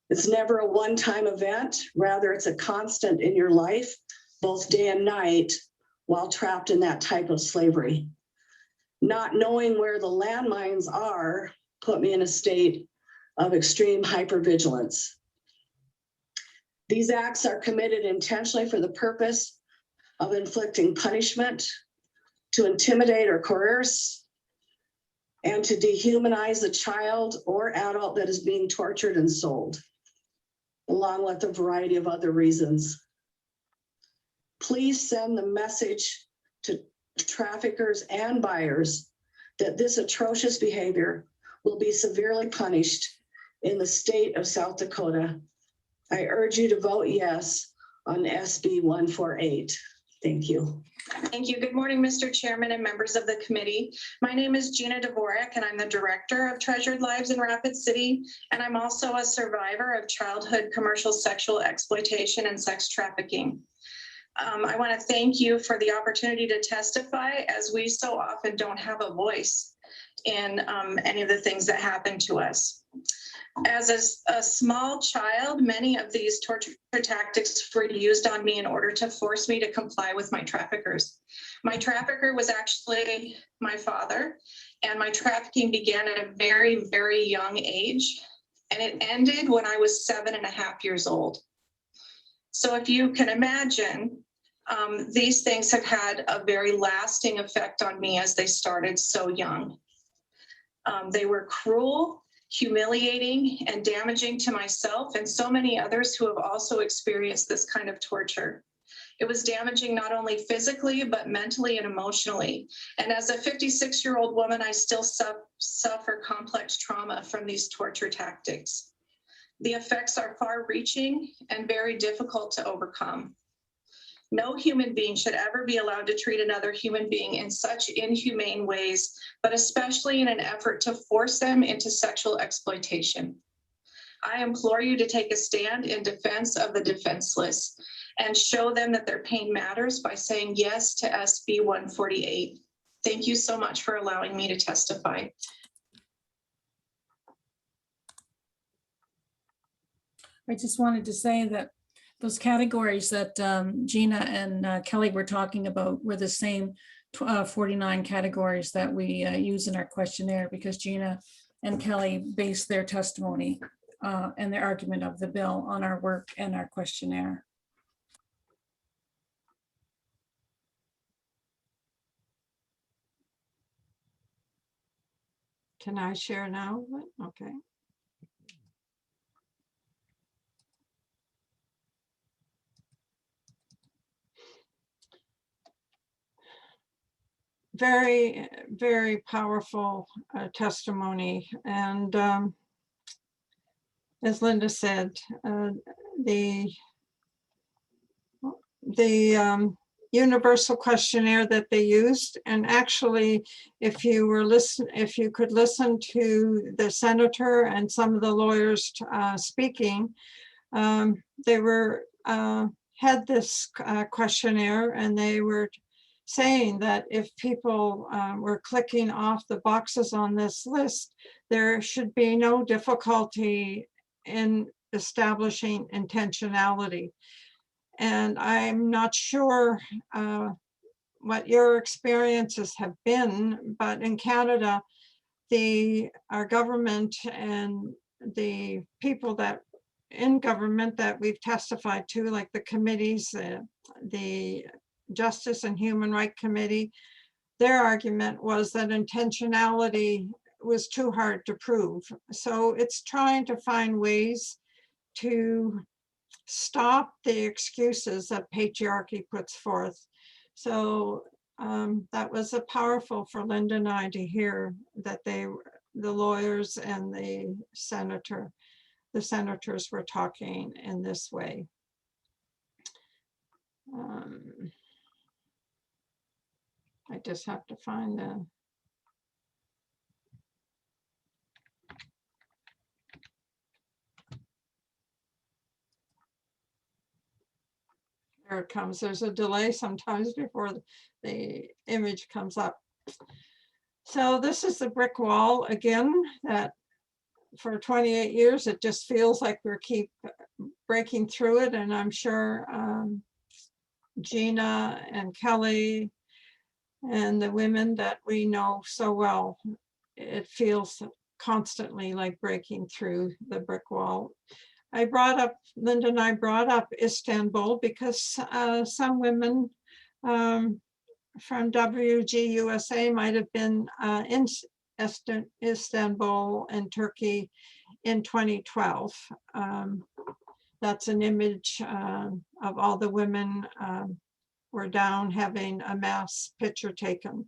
It's never a one-time event, rather it's a constant in your life, both day and night, while trapped in that type of slavery. Not knowing where the landmines are put me in a state of extreme hypervigilance. These acts are committed intentionally for the purpose of inflicting punishment, to intimidate or coerce, and to dehumanize the child or adult that is being tortured and sold, along with a variety of other reasons. Please send the message to traffickers and buyers that this atrocious behavior will be severely punished in the state of South Dakota. I urge you to vote yes on SB 148. Thank you. Thank you. Good morning, Mr. Chairman and members of the committee. My name is Jeanne, and I'm the Director of Treasured Lives in Rapid City, and I'm also a survivor of childhood commercial sexual exploitation and sex trafficking. I want to thank you for the opportunity to testify, as we so often don't have a voice in any of the things that happen to us. As a small child, many of these torture tactics were used on me in order to force me to comply with my traffickers. My trafficker was actually my father, and my trafficking began at a very, very young age, and it ended when I was 7.5 years old. So if you can imagine, these things have had a very lasting effect on me as they started so young. They were cruel, humiliating, and damaging to myself and so many others who have also experienced this kind of torture. It was damaging not only physically, but mentally and emotionally. And as a 56-year-old woman, I still suffer complex trauma from these torture tactics. The effects are far-reaching and very difficult to overcome. No human being should ever be allowed to treat another human being in such inhumane ways, but especially in an effort to force them into sexual exploitation. I implore you to take a stand in defense of the defenseless and show them that their pain matters by saying yes to SB 148. Thank you so much for allowing me to testify. I just wanted to say that those categories that Gina and Kelly were talking about were the same 49 categories that we use in our questionnaire, because Gina and Kelly based their testimony and their argument of the bill on our work and our questionnaire. Can I share now? Okay. Very, very powerful testimony. And as Linda said, the universal questionnaire that they used, and actually, if you could listen to the senator and some of the lawyers speaking, they were had this questionnaire, and they were saying that if people were clicking off the boxes on this list, there should be no difficulty in establishing intentionality. And I'm not sure what your experiences have been, but in Canada, our government and the people that in government that we've testified to, like the committees, the Justice and Human Rights Committee, their argument was that intentionality was too hard to prove. So it's trying to find ways to stop the excuses that patriarchy puts forth. So that was powerful for Linda and I to hear that the lawyers and the senators were talking in this way. I just have to find the Here it comes. There's a delay sometimes before the image comes up. So this is the brick wall again, that for 28 years, it just feels like we keep breaking through it. And I'm sure Gina and Kelly and the women that we know so well, it feels constantly like breaking through the brick wall. Linda and I brought up Istanbul because some women from WGUSA might have been in Istanbul and Turkey in 2012. That's an image of all the women were down having a mass picture taken.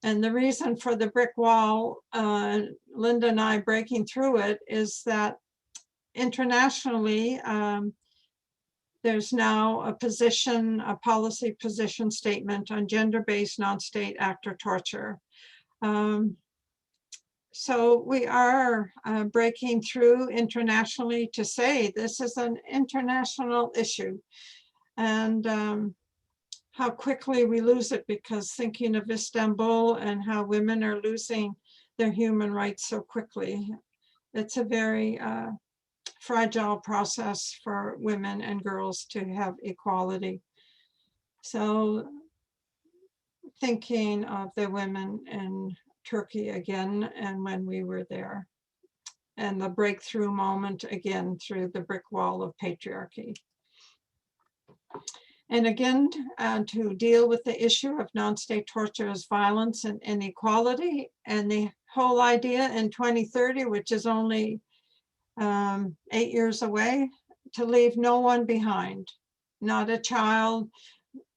And the reason for the brick wall, Linda and I breaking through it, is that internationally, there's now a policy position statement on gender-based non-state actor torture. So we are breaking through internationally to say this is an international issue. And how quickly we lose it, because thinking of Istanbul and how women are losing their human rights so quickly, it's a very fragile process for women and girls to have equality. So thinking of the women in Turkey again, and when we were there, and the breakthrough moment again through the brick wall of patriarchy. And again, to deal with the issue of non-state torture as violence and inequality, and the whole idea in 2030, which is only 8 years away, to leave no one behind, not a child,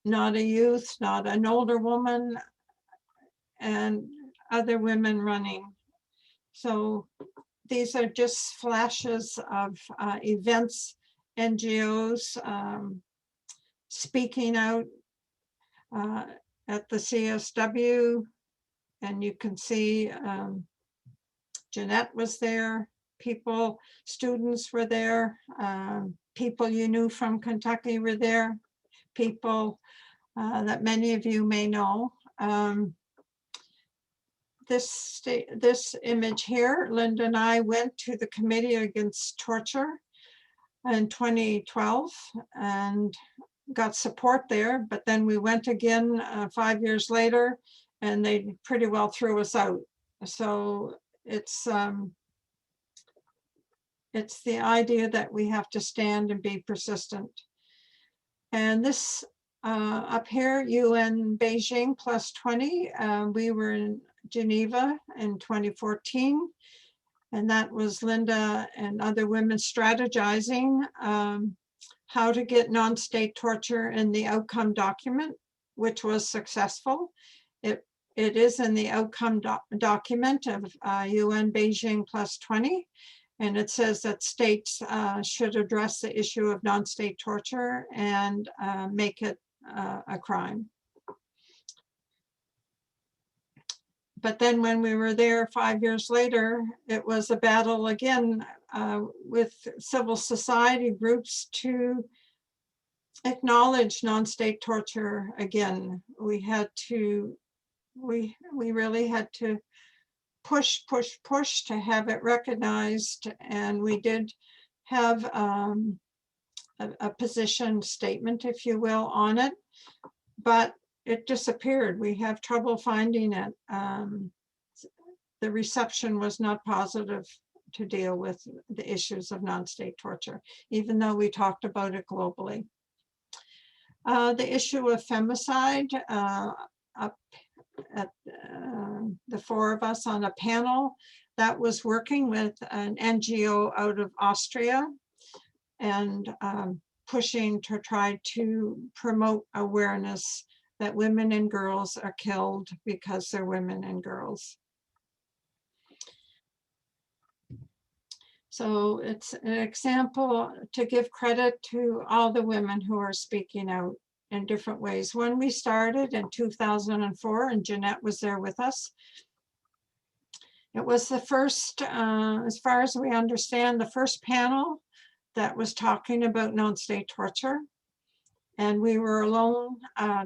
not a youth, not an older woman, and other women running. So these are just flashes of events, NGOs speaking out at the CSW, and you can see Jeanette was there, people, students were there, people you knew from Kentucky were there, people that many of you may know. This image here, Linda and I went to the Committee Against Torture in 2012 and got support there, but then we went again 5 years later and they pretty well threw us out. So it's the idea that we have to stand and be persistent. And this up here, UN Beijing +20, we were in Geneva in 2014, and that was Linda and other women strategizing how to get non-state torture in the outcome document, which was successful. It is in the outcome document of UN Beijing +20, and it says that states should address the issue of non-state torture and make it a crime. But then when we were there 5 years later, it was a battle again with civil society groups to acknowledge non-state torture again. We really had to push to have it recognized, and we did have a position statement, if you will, on it, but it disappeared. We have trouble finding it. The reception was not positive to deal with the issues of non-state torture, even though we talked about it globally. The issue of femicide, up at the four of us on a panel that was working with an NGO out of Austria and pushing to try to promote awareness that women and girls are killed because they're women and girls. So it's an example to give credit to all the women who are speaking out in different ways. When we started in 2004, and Jeanette was there with us, it was the first, as far as we understand, the first panel that was talking about non-state torture. And we were alone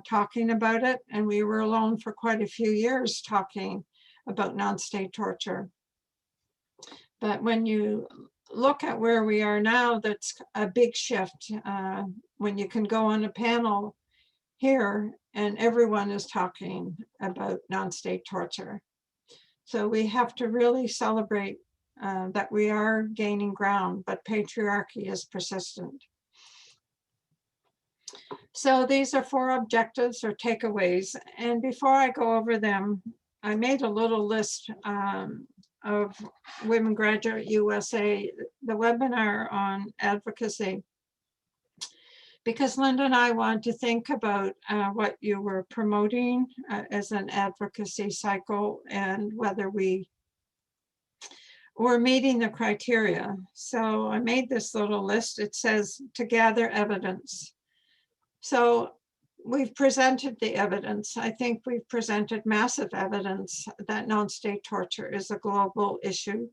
talking about it, and we were alone for quite a few years talking about non-state torture. But when you look at where we are now, that's a big shift when you can go on a panel here and everyone is talking about non-state torture. So we have to really celebrate that we are gaining ground, but patriarchy is persistent. So these are 4 objectives or takeaways. And before I go over them, I made a little list of Women Graduate USA, the webinar on advocacy, because Linda and I want to think about what you were promoting as an advocacy cycle and whether we were meeting the criteria. So I made this little list. It says to gather evidence. So we've presented the evidence. I think we've presented massive evidence that non-state torture is a global issue,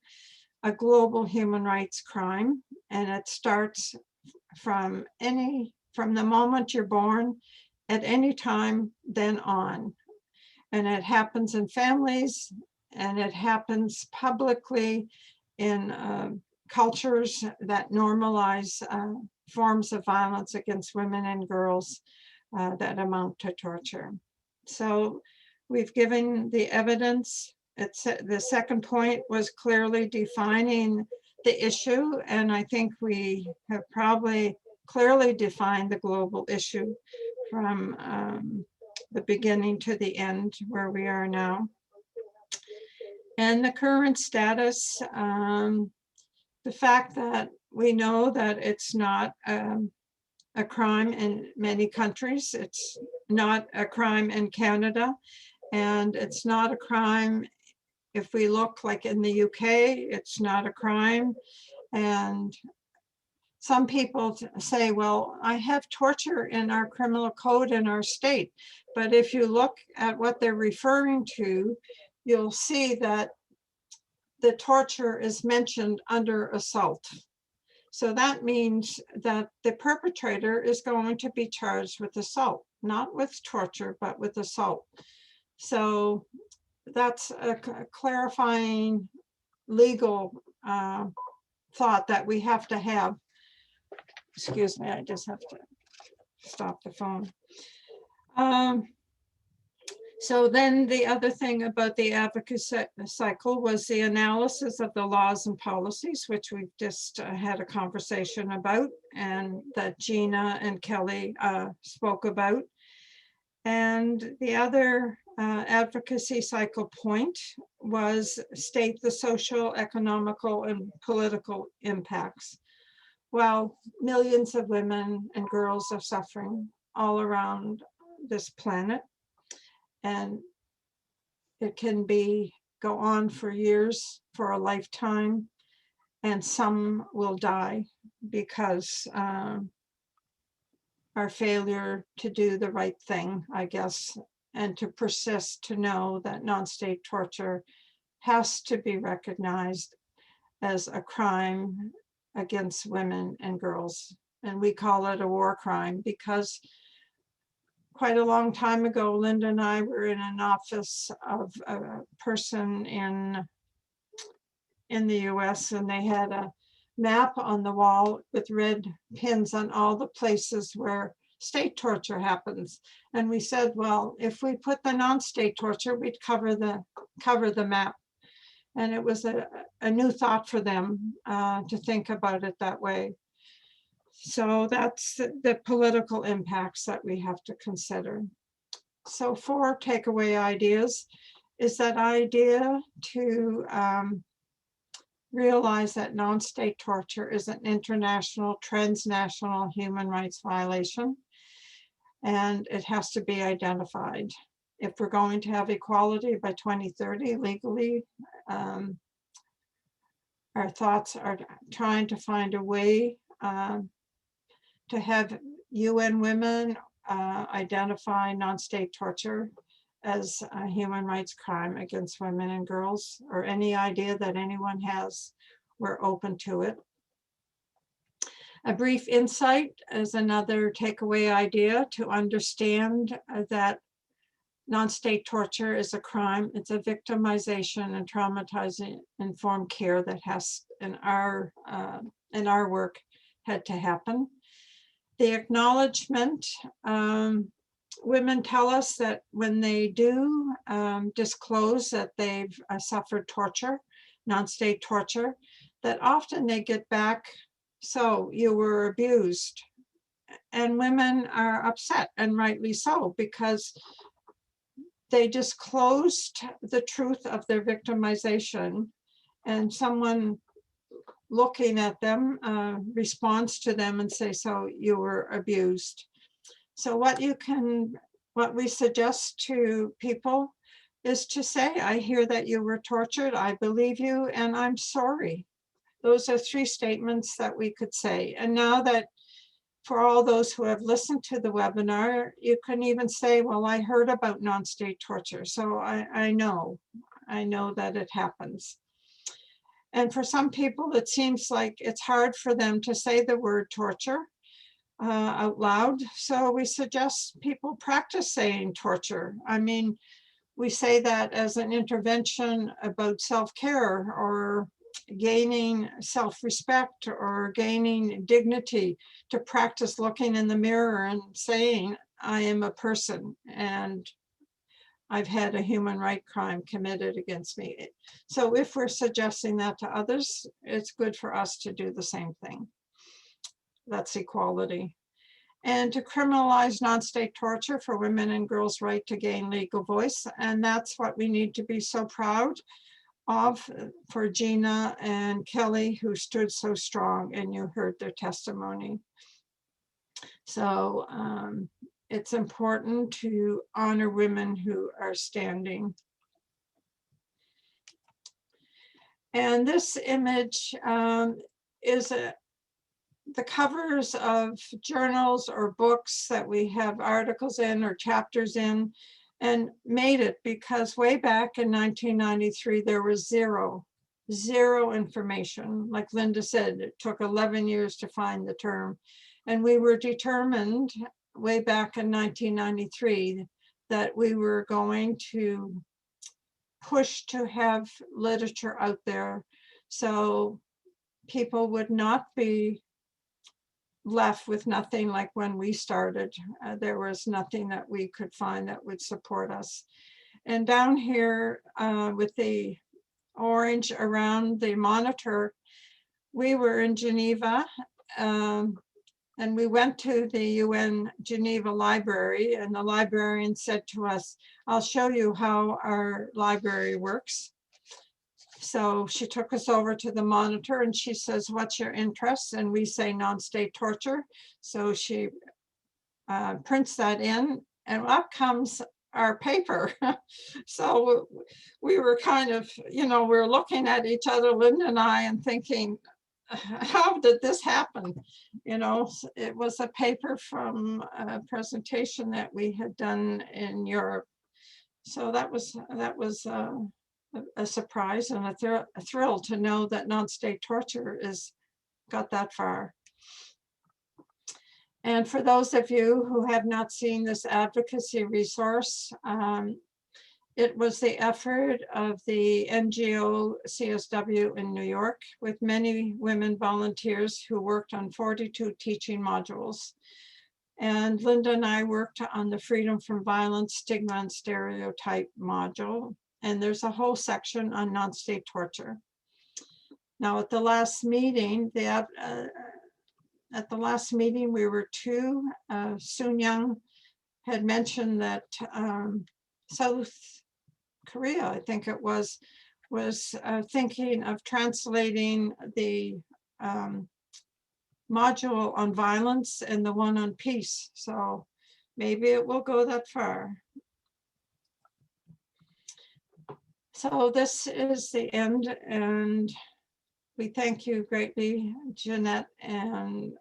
a global human rights crime, and it starts from the moment you're born at any time then on. And it happens in families, and it happens publicly in cultures that normalize forms of violence against women and girls that amount to torture. So we've given the evidence. The second point was clearly defining the issue, and I think we have probably clearly defined the global issue from the beginning to the end where we are now. And the current status, the fact that we know that it's not a crime in many countries, it's not a crime in Canada, and it's not a crime if we look like in the UK, it's not a crime. And some people say, well, I have torture in our criminal code in our state. But if you look at what they're referring to, you'll see that the torture is mentioned under assault. So that means that the perpetrator is going to be charged with assault, not with torture, but with assault. So that's a clarifying legal thought that we have to have. Excuse me, I just have to stop the phone. So then the other thing about the advocacy cycle was the analysis of the laws and policies, which we've just had a conversation about, and that Jeanne and Kelly spoke about. And the other advocacy cycle point was state the social, economical, and political impacts. Well, millions of women and girls are suffering all around this planet, and it can go on for years, for a lifetime, and some will die because our failure to do the right thing, I guess, and to persist to know that non-state torture has to be recognized as a crime against women and girls. And we call it a war crime because quite a long time ago, Linda and I were in an office of a person in the US, and they had a map on the wall with red pins on all the places where state torture happens. And we said, well, if we put the non-state torture, we'd cover the map. And it was a new thought for them to think about it that way. So that's the political impacts that we have to consider. So 4 takeaway ideas is that idea to realize that non-state torture is an international, transnational human rights violation, and it has to be identified. If we're going to have equality by 2030 legally, our thoughts are trying to find a way to have UN women identify non-state torture as a human rights crime against women and girls, or any idea that anyone has, we're open to it. A brief insight is another takeaway idea to understand that non-state torture is a crime. It's a victimization and traumatizing informed care that has, in our work, had to happen. The acknowledgement, women tell us that when they do disclose that they've suffered torture, non-state torture, that often they get back, so you were abused. And women are upset, and rightly so, because they disclosed the truth of their victimization, and someone looking at them responds to them and say, so you were abused. So what we suggest to people is to say, I hear that you were tortured, I believe you, and I'm sorry. Those are 3 statements that we could say. And now that for all those who have listened to the webinar, you can even say, well, I heard about non-state torture, so I know that it happens. And for some people, it seems like it's hard for them to say the word torture. out loud. So we suggest people practice saying torture. I mean, we say that as an intervention about self-care or gaining self-respect or gaining dignity, to practice looking in the mirror and saying, I am a person and I've had a human right crime committed against me. So if we're suggesting that to others, it's good for us to do the same thing. That's equality. And to criminalize non-state torture for women and girls' right to gain legal voice. And that's what we need to be so proud of for Jeanne and Kelly, who stood so strong, and you heard their testimony. So it's important to honor women who are standing. And this image is the covers of journals or books that we have articles in or chapters in, and made it because way back in 1993, there was zero information. Like Linda said, it took 11 years to find the term. And we were determined way back in 1993 that we were going to push to have literature out there so people would not be left with nothing. Like when we started, there was nothing that we could find that would support us. And down here with the orange around the monitor, we were in Geneva, and we went to the UN Geneva library, and the librarian said to us, I'll show you how our library works. So she took us over to the monitor and she says, what's your interest? And we say non-state torture. So she prints that in, and up comes our paper. So we were kind of, we're looking at each other, Linda and I, and thinking, how did this happen? It was a paper from a presentation that we had done in Europe. So that was a surprise and a thrill to know that non-state torture got that far. And for those of you who have not seen this advocacy resource, it was the effort of the NGO CSW in New York with many women volunteers who worked on 42 teaching modules. And Linda and I worked on the Freedom from Violence, Stigma, and Stereotype module. And there's a whole section on non-state torture. Now, at the last meeting, we were two. Soon Young had mentioned that South Korea, I think it was thinking of translating the module on violence and the one on peace. So maybe it will go that far. So this is the end, and we thank you greatly, Jeanette and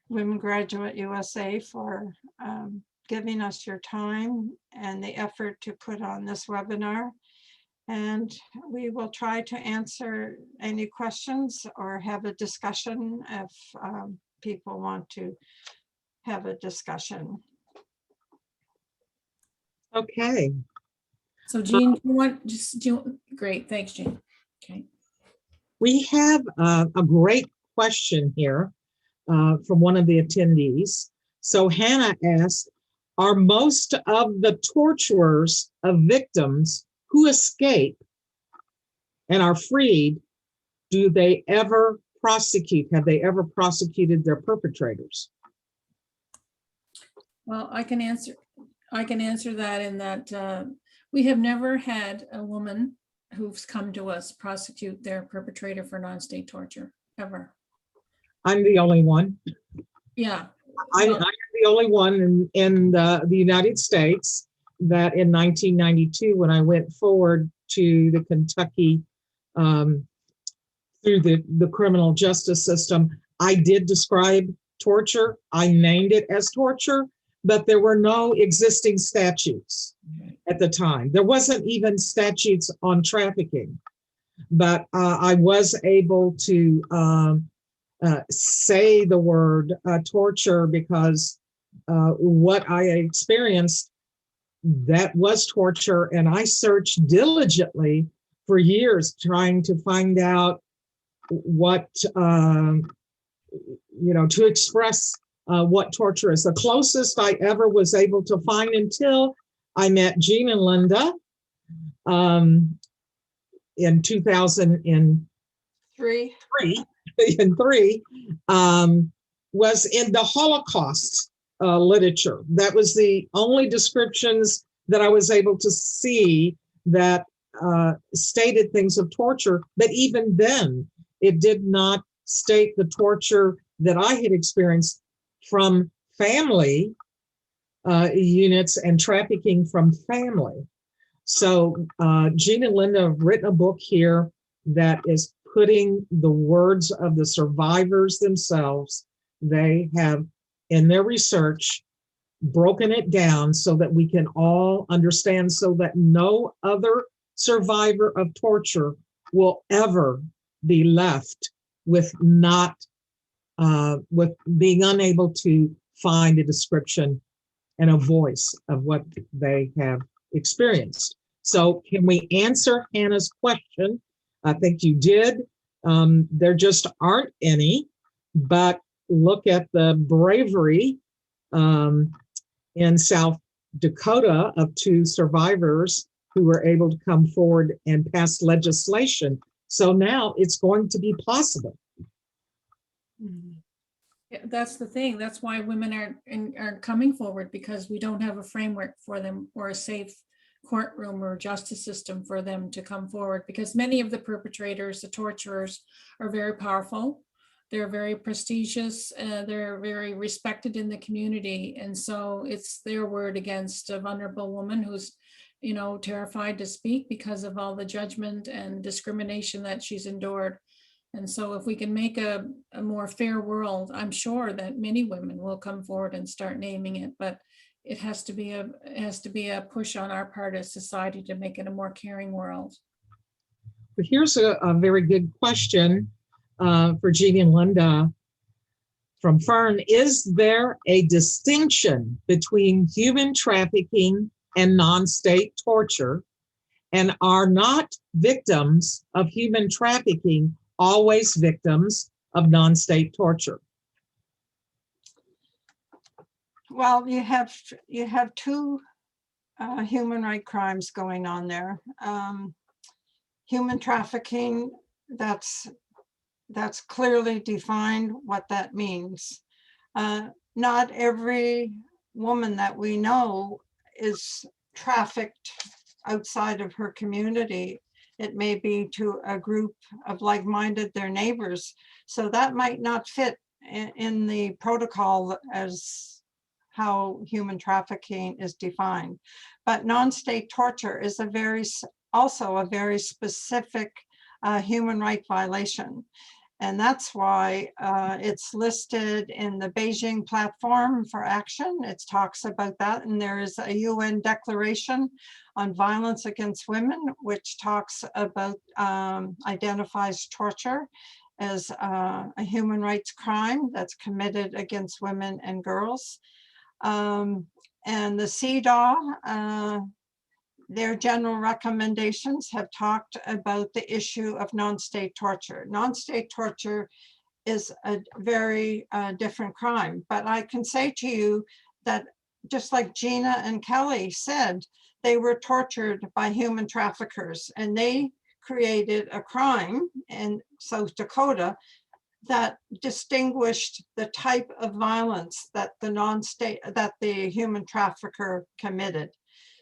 Women Graduate USA, for giving us your time and the effort to put on this webinar. And we will try to answer any questions or have a discussion if people want to have a discussion. Okay. So Jeanne, great, thanks, Jeanne. Okay. We have a great question here from one of the attendees. So Hannah asked, are most of the torturers of victims who escape and are freed, do they ever prosecute? Have they ever prosecuted their perpetrators? Well, I can answer that in that we have never had a woman who's come to us prosecute their perpetrator for non-state torture, ever. I'm the only one. Yeah. I'm the only one in the United States that in 1992, when I went forward to the Kentucky through the criminal justice system, I did describe torture. I named it as torture, but there were no existing statutes at the time. There wasn't even statutes on trafficking, but I was able to say the word torture, because what I experienced, that was torture. And I searched diligently for years trying to find out what, to express what torture is. The closest I ever was able to find until I met Jeanne and Linda in 2003, was in the Holocaust literature. That was the only descriptions that I was able to see that stated things of torture. But even then, it did not state the torture that I had experienced from family units and trafficking from family. So Jeanne and Linda have written a book here that is putting the words of the survivors themselves. They have, in their research, broken it down so that we can all understand, so that no other survivor of torture will ever be left with with being unable to find a description and a voice of what they have experienced. So can we answer Hannah's question? I think you did. There just aren't any, but look at the bravery in South Dakota of two survivors who were able to come forward and pass legislation. So now it's going to be possible. Yeah, that's the thing. That's why women are coming forward, because we don't have a framework for them, or a safe courtroom or justice system for them to come forward, because many of the perpetrators, the torturers, are very powerful. They're very prestigious, they're very respected in the community. And so it's their word against a vulnerable woman who's, terrified to speak because of all the judgment and discrimination that she's endured. And so if we can make a more fair world, I'm sure that many women will come forward and start naming it, but it has to be a push on our part as society to make it a more caring world. But here's a very good question for Jeanne and Linda from Fern. Is there a distinction between human trafficking and non-state torture? And are not victims of human trafficking always victims of non-state torture? Well, you have two human rights crimes going on there. Human trafficking, that's clearly defined what that means. Not every woman that we know is trafficked outside of her community. It may be to a group of like-minded, their neighbors. So that might not fit in the protocol as how human trafficking is defined. But non-state torture is also a very specific human rights violation. And that's why it's listed in the Beijing Platform for Action. It talks about that. And there is a UN Declaration on Violence Against Women, which talks about, identifies torture as a human rights crime that's committed against women and girls. And the CEDAW, their general recommendations have talked about the issue of non-state torture. Non-state torture is a very different crime, but I can say to you that just like Gina and Kelly said, they were tortured by human traffickers, and they created a crime in South Dakota that distinguished the type of violence that the human trafficker committed.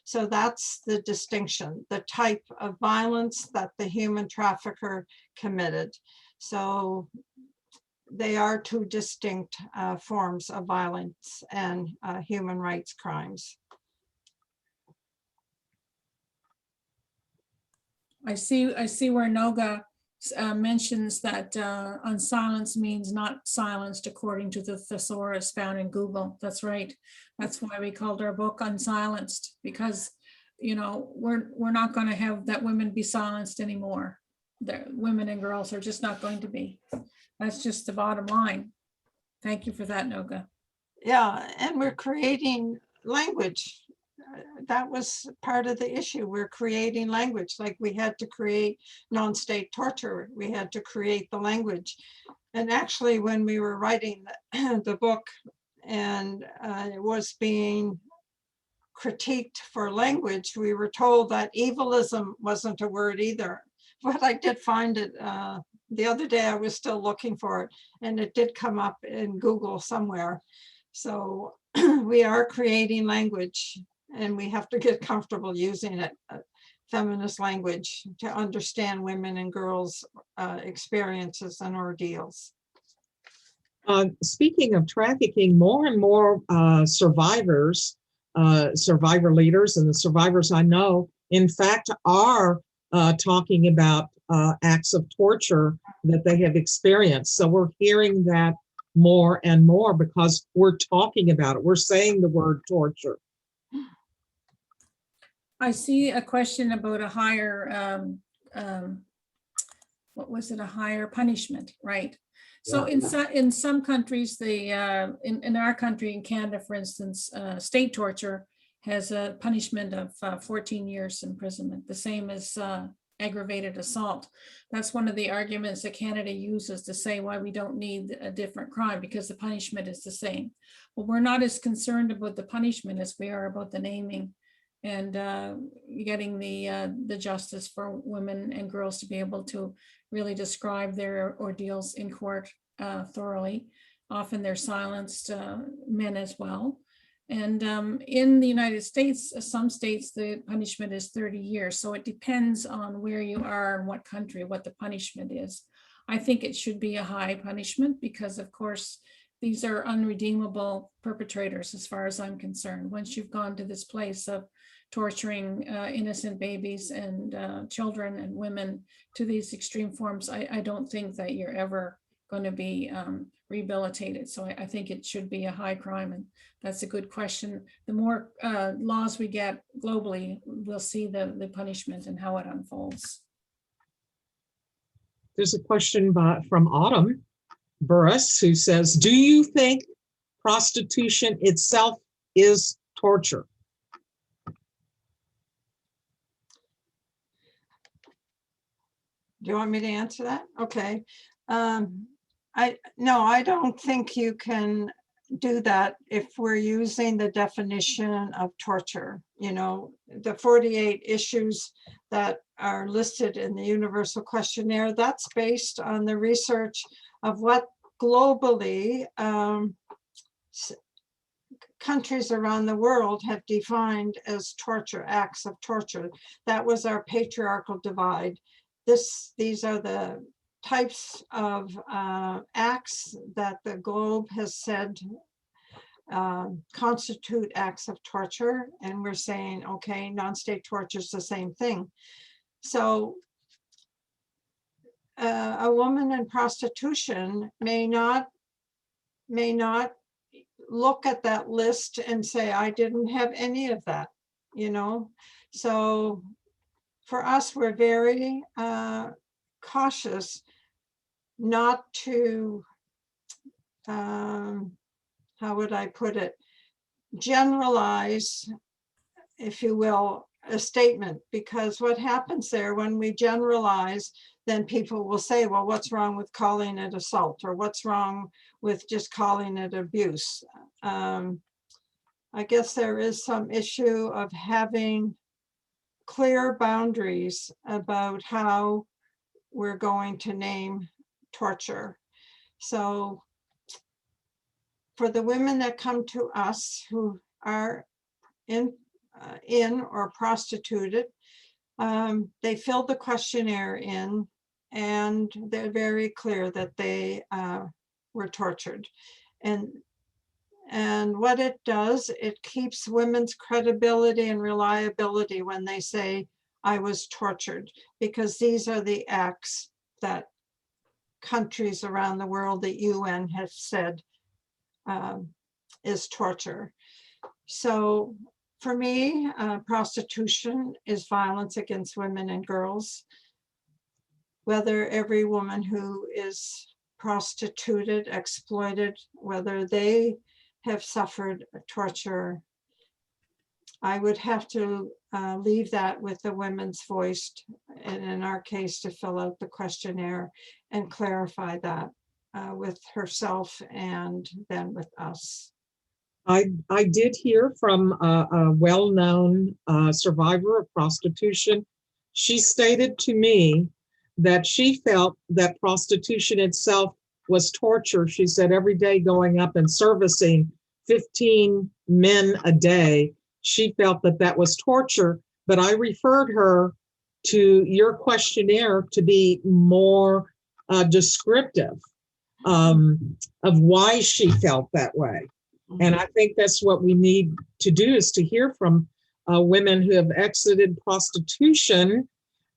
So that's the distinction, the type of violence that the human trafficker committed. So they are two distinct forms of violence and human rights crimes. I see where Noga mentions that unsilenced means not silenced according to the thesaurus found in Google. That's right. That's why we called our book Unsilenced, because we're not going to have that women be silenced anymore. the women and girls are just not going to be. That's just the bottom line. Thank you for that, Noga. Yeah, and we're creating language. That was part of the issue. We're creating language, like we had to create non-state torture. We had to create the language. And actually, when we were writing the book and it was being critiqued for language, we were told that evilism wasn't a word either. But I did find it the other day. I was still looking for it, and it did come up in Google somewhere. So we are creating language, and we have to get comfortable using it, feminist language, to understand women and girls' experiences and ordeals. Speaking of trafficking, more and more survivors, survivor leaders, and the survivors I know, in fact, are talking about acts of torture that they have experienced. So we're hearing that more and more because we're talking about it. We're saying the word torture. I see a question about a higher, what was it, a higher punishment, right? So in some countries, in our country, in Canada, for instance, state torture has a punishment of 14 years imprisonment, the same as aggravated assault. That's one of the arguments that Canada uses to say why we don't need a different crime, because the punishment is the same. Well, we're not as concerned about the punishment as we are about the naming and getting the justice for women and girls to be able to really describe their ordeals in court thoroughly. Often they're silenced, men as well. And in the United States, some states, the punishment is 30 years. So it depends on where you are and what country, what the punishment is. I think it should be a high punishment because, of course, these are unredeemable perpetrators as far as I'm concerned. Once you've gone to this place of torturing innocent babies and children and women to these extreme forms, I don't think that you're ever going to be rehabilitated. So I think it should be a high crime, and that's a good question. The more laws we get globally, we'll see the punishment and how it unfolds. There's a question from Autumn Burris, who says, do you think prostitution itself is torture? Do you want me to answer that? Okay. No, I don't think you can do that if we're using the definition of torture. You know, the 48 issues that are listed in the Universal Questionnaire, that's based on the research of what globally countries around the world have defined as torture, acts of torture. That was our patriarchal divide. These are the types of acts that the globe has said constitute acts of torture, and we're saying, okay, non-state torture is the same thing. So a woman in prostitution may not look at that list and say, I didn't have any of that, you know. So for us, we're very cautious not to, how would I put it, generalize, if you will, a statement, because what happens there when we generalize, then people will say, well, what's wrong with calling it assault, or what's wrong with just calling it abuse? I guess there is some issue of having clear boundaries about how we're going to name torture. So for the women that come to us who are in or prostituted, they fill the questionnaire in, and they're very clear that they were tortured. And what it does, it keeps women's credibility and reliability when they say, I was tortured, because these are the acts that countries around the world, the UN has said is torture. So for me, prostitution is violence against women and girls whether every woman who is prostituted, exploited, whether they have suffered torture. I would have to leave that with the women's voice, and in our case, to fill out the questionnaire and clarify that with herself and then with us. I did hear from a well-known survivor of prostitution. She stated to me that she felt that prostitution itself was torture. She said every day going up and servicing 15 men a day, she felt that that was torture. But I referred her to your questionnaire to be more descriptive of why she felt that way. And I think that's what we need to do, is to hear from women who have exited prostitution,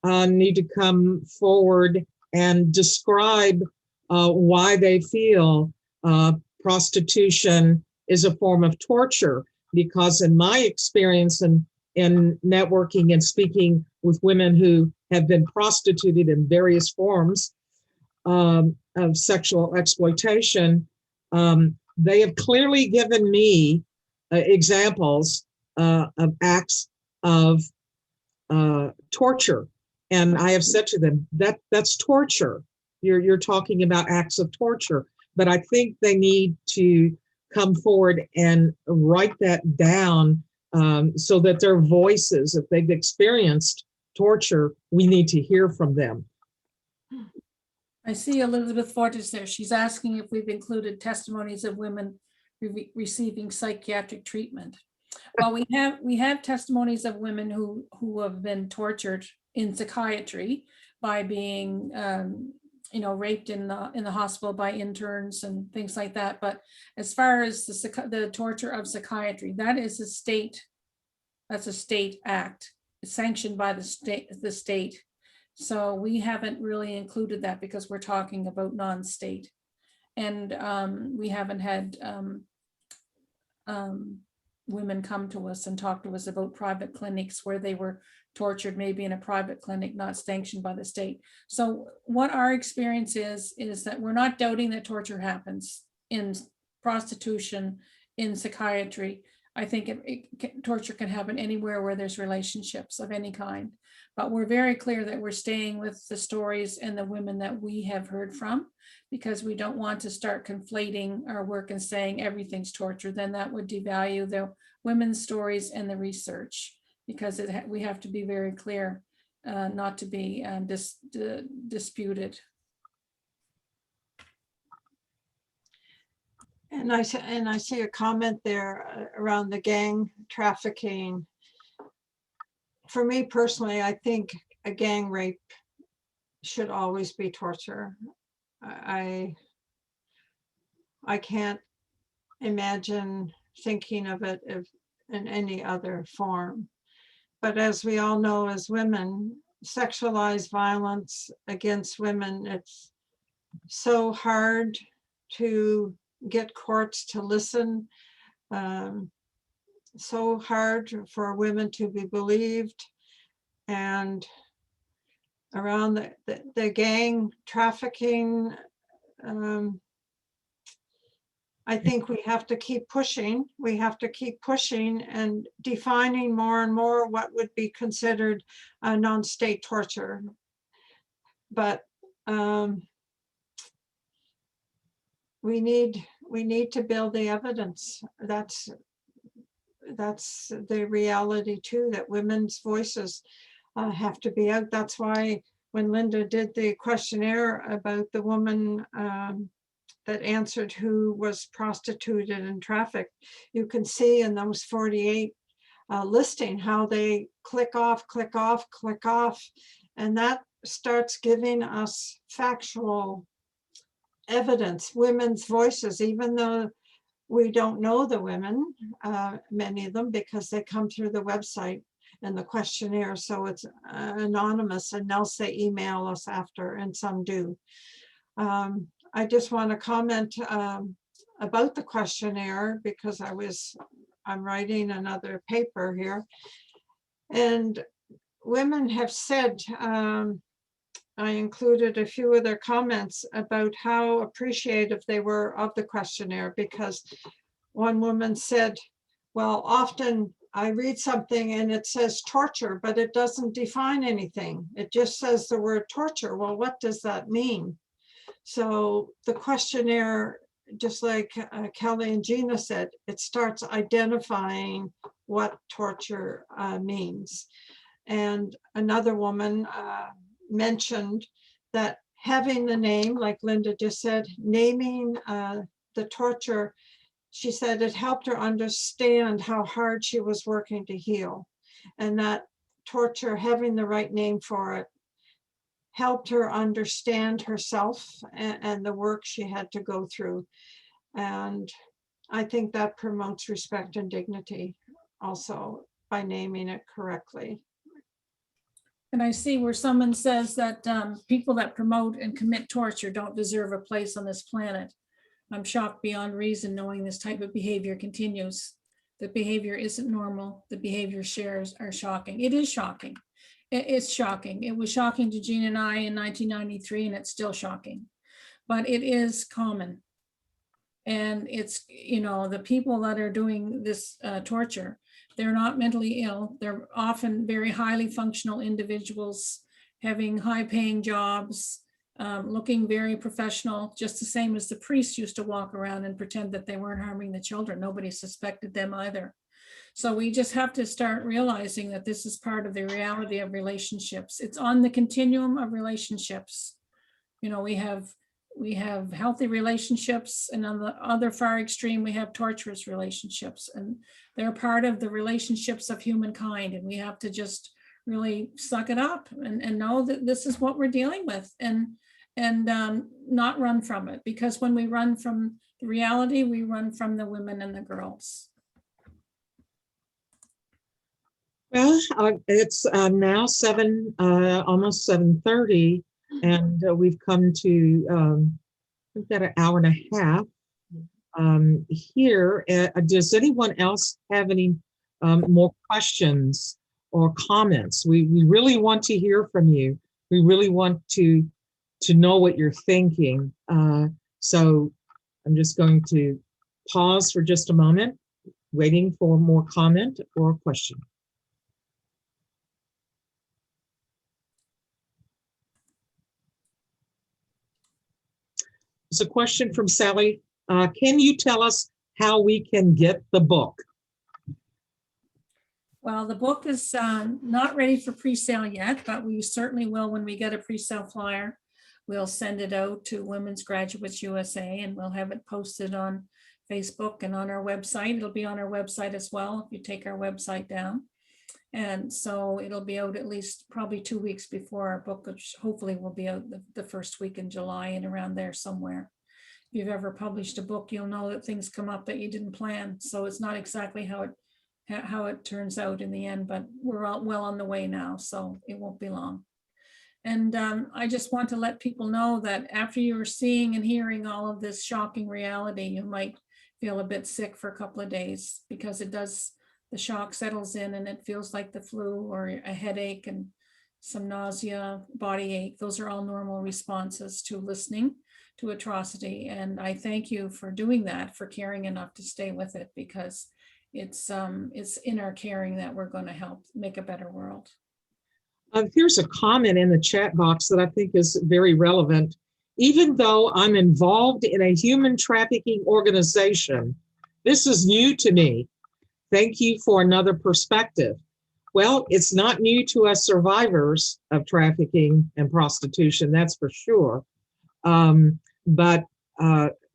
need to come forward and describe why they feel prostitution is a form of torture. Because in my experience in networking and speaking with women who have been prostituted in various forms of sexual exploitation, they have clearly given me examples of acts of torture. And I have said to them, that's torture. You're talking about acts of torture. But I think they need to come forward and write that down so that their voices, if they've experienced torture, we need to hear from them. I see Elizabeth Fortis there. She's asking if we've included testimonies of women receiving psychiatric treatment. Well, we have testimonies of women who have been tortured in psychiatry by being raped in the hospital by interns and things like that. But as far as the torture of psychiatry, that is a state. That's a state act. It's sanctioned by the state. So we haven't really included that because we're talking about non-state, and we haven't had women come to us and talk to us about private clinics where they were tortured, maybe in a private clinic not sanctioned by the state. So what our experience is that we're not doubting that torture happens in prostitution, in psychiatry. I think torture can happen anywhere where there's relationships of any kind. But we're very clear that we're staying with the stories and the women that we have heard from, because we don't want to start conflating our work and saying everything's torture. Then that would devalue the women's stories and the research, because we have to be very clear not to be disputed. And I see a comment there around the gang trafficking. For me personally, I think a gang rape should always be torture. I can't imagine thinking of it in any other form. But as we all know, as women, sexualized violence against women, it's so hard to get courts to listen, so hard for women to be believed. And around the gang trafficking, I think we have to keep pushing. We have to keep pushing and defining more and more what would be considered a non-state torture. But we need to build the evidence. That's the reality too, that women's voices have to be out. That's why when Linda did the questionnaire about the woman that answered who was prostituted and trafficked, you can see in those 48 listing how they click off, click off, click off, and that starts giving us factual evidence, women's voices, even though we don't know the women, many of them, because they come through the website and the questionnaire, so it's anonymous, and they'll say email us after, and some do. I just want to comment about the questionnaire, because I'm writing another paper here, and women have said I included a few of their comments about how appreciative they were of the questionnaire, because one woman said, well, often I read something and it says torture, but it doesn't define anything. It just says the word torture. Well, what does that mean? So the questionnaire, just like Kelly and Jeanne said, it starts identifying what torture means. And another woman mentioned that having the name, like Linda just said, naming the torture, she said it helped her understand how hard she was working to heal, and that torture, having the right name for it, helped her understand herself and the work she had to go through. And I think that promotes respect and dignity also by naming it correctly. And I see where someone says that people that promote and commit torture don't deserve a place on this planet. I'm shocked beyond reason knowing this type of behavior continues. The behavior isn't normal. The behavior shares are shocking. It is shocking. It's shocking. It was shocking to Jeanne and I in 1993, and it's still shocking. But it is common. And it's, you know, the people that are doing this torture, they're not mentally ill. They're often very highly functional individuals, having high-paying jobs, looking very professional, just the same as the priests used to walk around and pretend that they weren't harming the children. Nobody suspected them either. So we just have to start realizing that this is part of the reality of relationships. It's on the continuum of relationships. You know, we have healthy relationships, and on the other far extreme, we have torturous relationships, and they're part of the relationships of humankind. And we have to just really suck it up and know that this is what we're dealing with, and not run from it, because when we run from the reality, we run from the women and the girls. Well, it's now almost 7:30, and we've come to, we've got an hour and a half here. Does anyone else have any more questions or comments? We really want to hear from you. We really want to know what you're thinking. So I'm just going to pause for just a moment, waiting for more comment or question. There's a question from Sally. Can you tell us how we can get the book? Well, the book is not ready for pre-sale yet, but we certainly will when we get a pre-sale flyer. We'll send it out to Women's Graduates USA, and we'll have it posted on Facebook and on our website. It'll be on our website as well if you take our website down. And so it'll be out at least probably 2 weeks before our book, which hopefully will be out the first week in July and around there somewhere. If you've ever published a book, you'll know that things come up that you didn't plan. So it's not exactly how it turns out in the end, but we're all well on the way now, so it won't be long. And I just want to let people know that after you're seeing and hearing all of this shocking reality, you might feel a bit sick for a couple of days, because it does, the shock settles in and it feels like the flu or a headache and some nausea, body ache. Those are all normal responses to listening to atrocity. And I thank you for doing that, for caring enough to stay with it, because it's in our caring that we're going to help make a better world. Here's a comment in the chat box that I think is very relevant. Even though I'm involved in a human trafficking organization, this is new to me. Thank you for another perspective. Well, it's not new to us survivors of trafficking and prostitution, that's for sure. But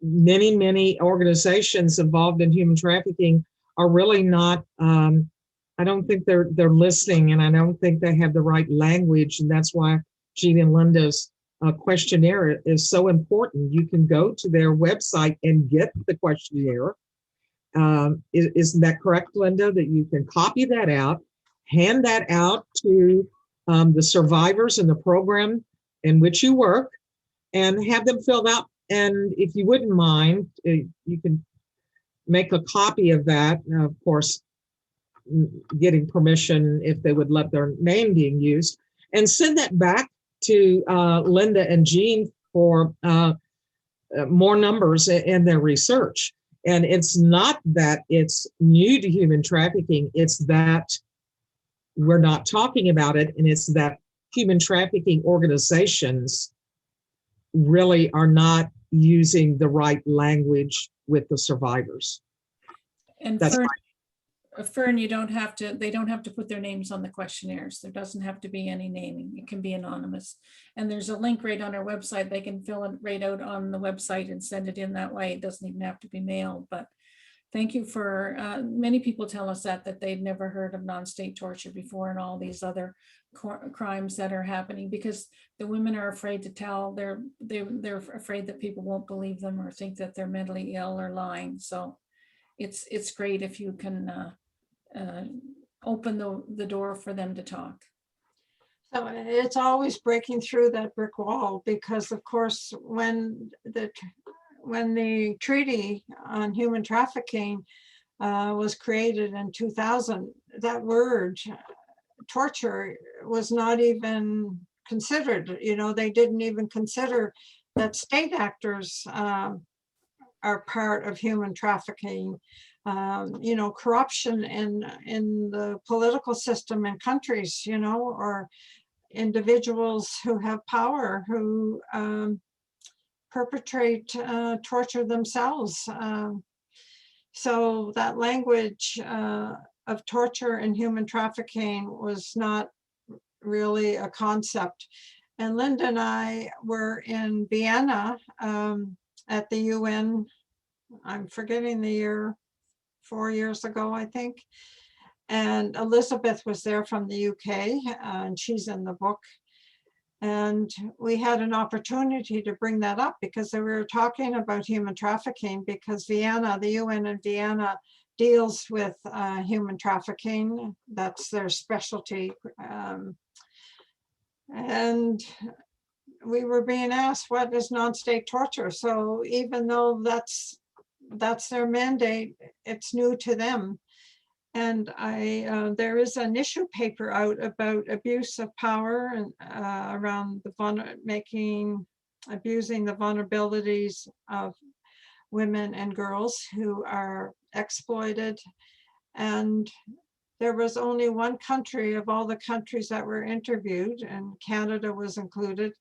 many organizations involved in human trafficking are really not, I don't think they're listening, and I don't think they have the right language. And that's why Jeanne and Linda's questionnaire is so important. You can go to their website and get the questionnaire. Isn't that correct, Linda, that you can copy that out, hand that out to the survivors in the program in which you work, and have them filled out? And if you wouldn't mind, you can make a copy of that. Now, of course, getting permission if they would let their name being used, and send that back to Linda and Jeanne for more numbers in their research. And it's not that it's new to human trafficking, it's that we're not talking about it, and it's that human trafficking organizations really are not using the right language with the survivors. And That's Fern, they don't have to put their names on the questionnaires. There doesn't have to be any naming. It can be anonymous. And there's a link right on our website. They can fill it right out on the website and send it in that way. It doesn't even have to be mailed. But thank you for, many people tell us that they'd never heard of non-state torture before and all these other crimes that are happening, because the women are afraid to tell. They're afraid that people won't believe them or think that they're mentally ill or lying. So it's great if you can open the door for them to talk. So it's always breaking through that brick wall, because of course, when the Treaty on Human Trafficking was created in 2000, that word torture was not even considered. You know, they didn't even consider that state actors are part of human trafficking. You know, corruption in the political system in countries, you know, or individuals who have power who perpetrate torture themselves. So that language of torture and human trafficking was not really a concept. And Linda and I were in Vienna at the UN, I'm forgetting the year, 4 years ago, I think. And Elizabeth was there from the UK, and she's in the book. And we had an opportunity to bring that up because we were talking about human trafficking, because Vienna, the UN in Vienna deals with human trafficking. That's their specialty. And we were being asked, what is non-state torture? So even though that's their mandate, it's new to them. And there is an issue paper out about abuse of power and around abusing the vulnerabilities of women and girls who are exploited. And there was only one country of all the countries that were interviewed, and Canada was included,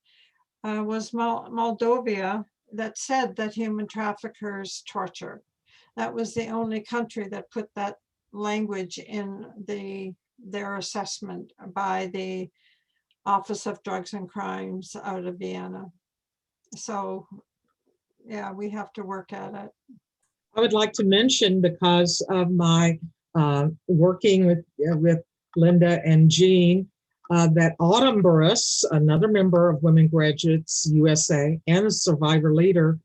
was Moldova, that said that human traffickers torture. That was the only country that put that language in their assessment by the Office of Drugs and Crimes out of Vienna. So yeah, we have to work at it. I would like to mention, because of my working with Linda and Jeanne, that Autumn Burris, another member of Women Graduates USA and a survivor leader,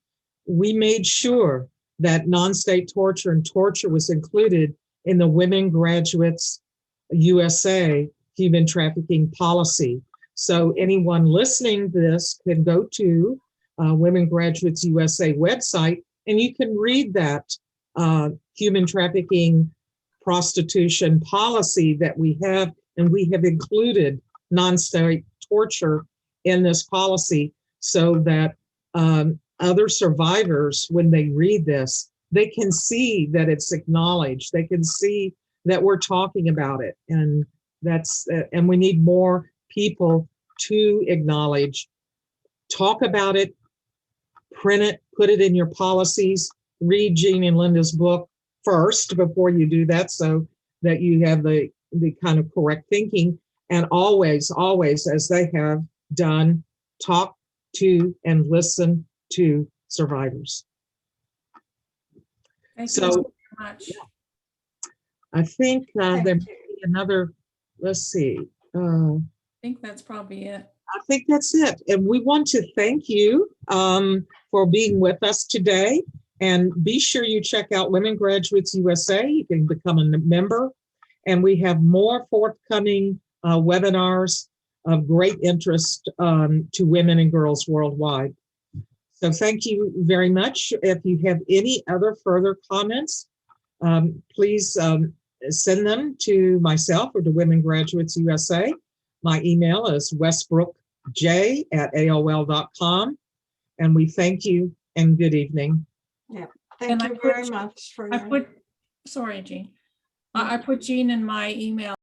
we made sure that non-state torture and torture was included in the Women Graduates USA human trafficking policy. So anyone listening to this can go to Women Graduates USA website, and you can read that human trafficking prostitution policy that we have, and we have included non-state torture in this policy so that other survivors, when they read this, they can see that it's acknowledged. They can see that we're talking about it, and and we need more people to acknowledge, talk about it, print it, put it in your policies, read Jeanne and Linda's book first before you do that, so that you have the kind of correct thinking, and always, as they have done, talk to and listen to survivors. Thank So, you so much. I think there may be another, let's see. I think that's probably it. I think that's it. And we want to thank you for being with us today. And be sure you check out Women Graduates USA. You can become a member. And we have more forthcoming webinars of great interest to women and girls worldwide. So thank you very much. If you have any other further comments, please send them to myself or to Women Graduates USA. My email is j@aol.com. And we thank you and good evening. Thank And I you put- very much for I your. put, sorry, Jean. I put Jean in my email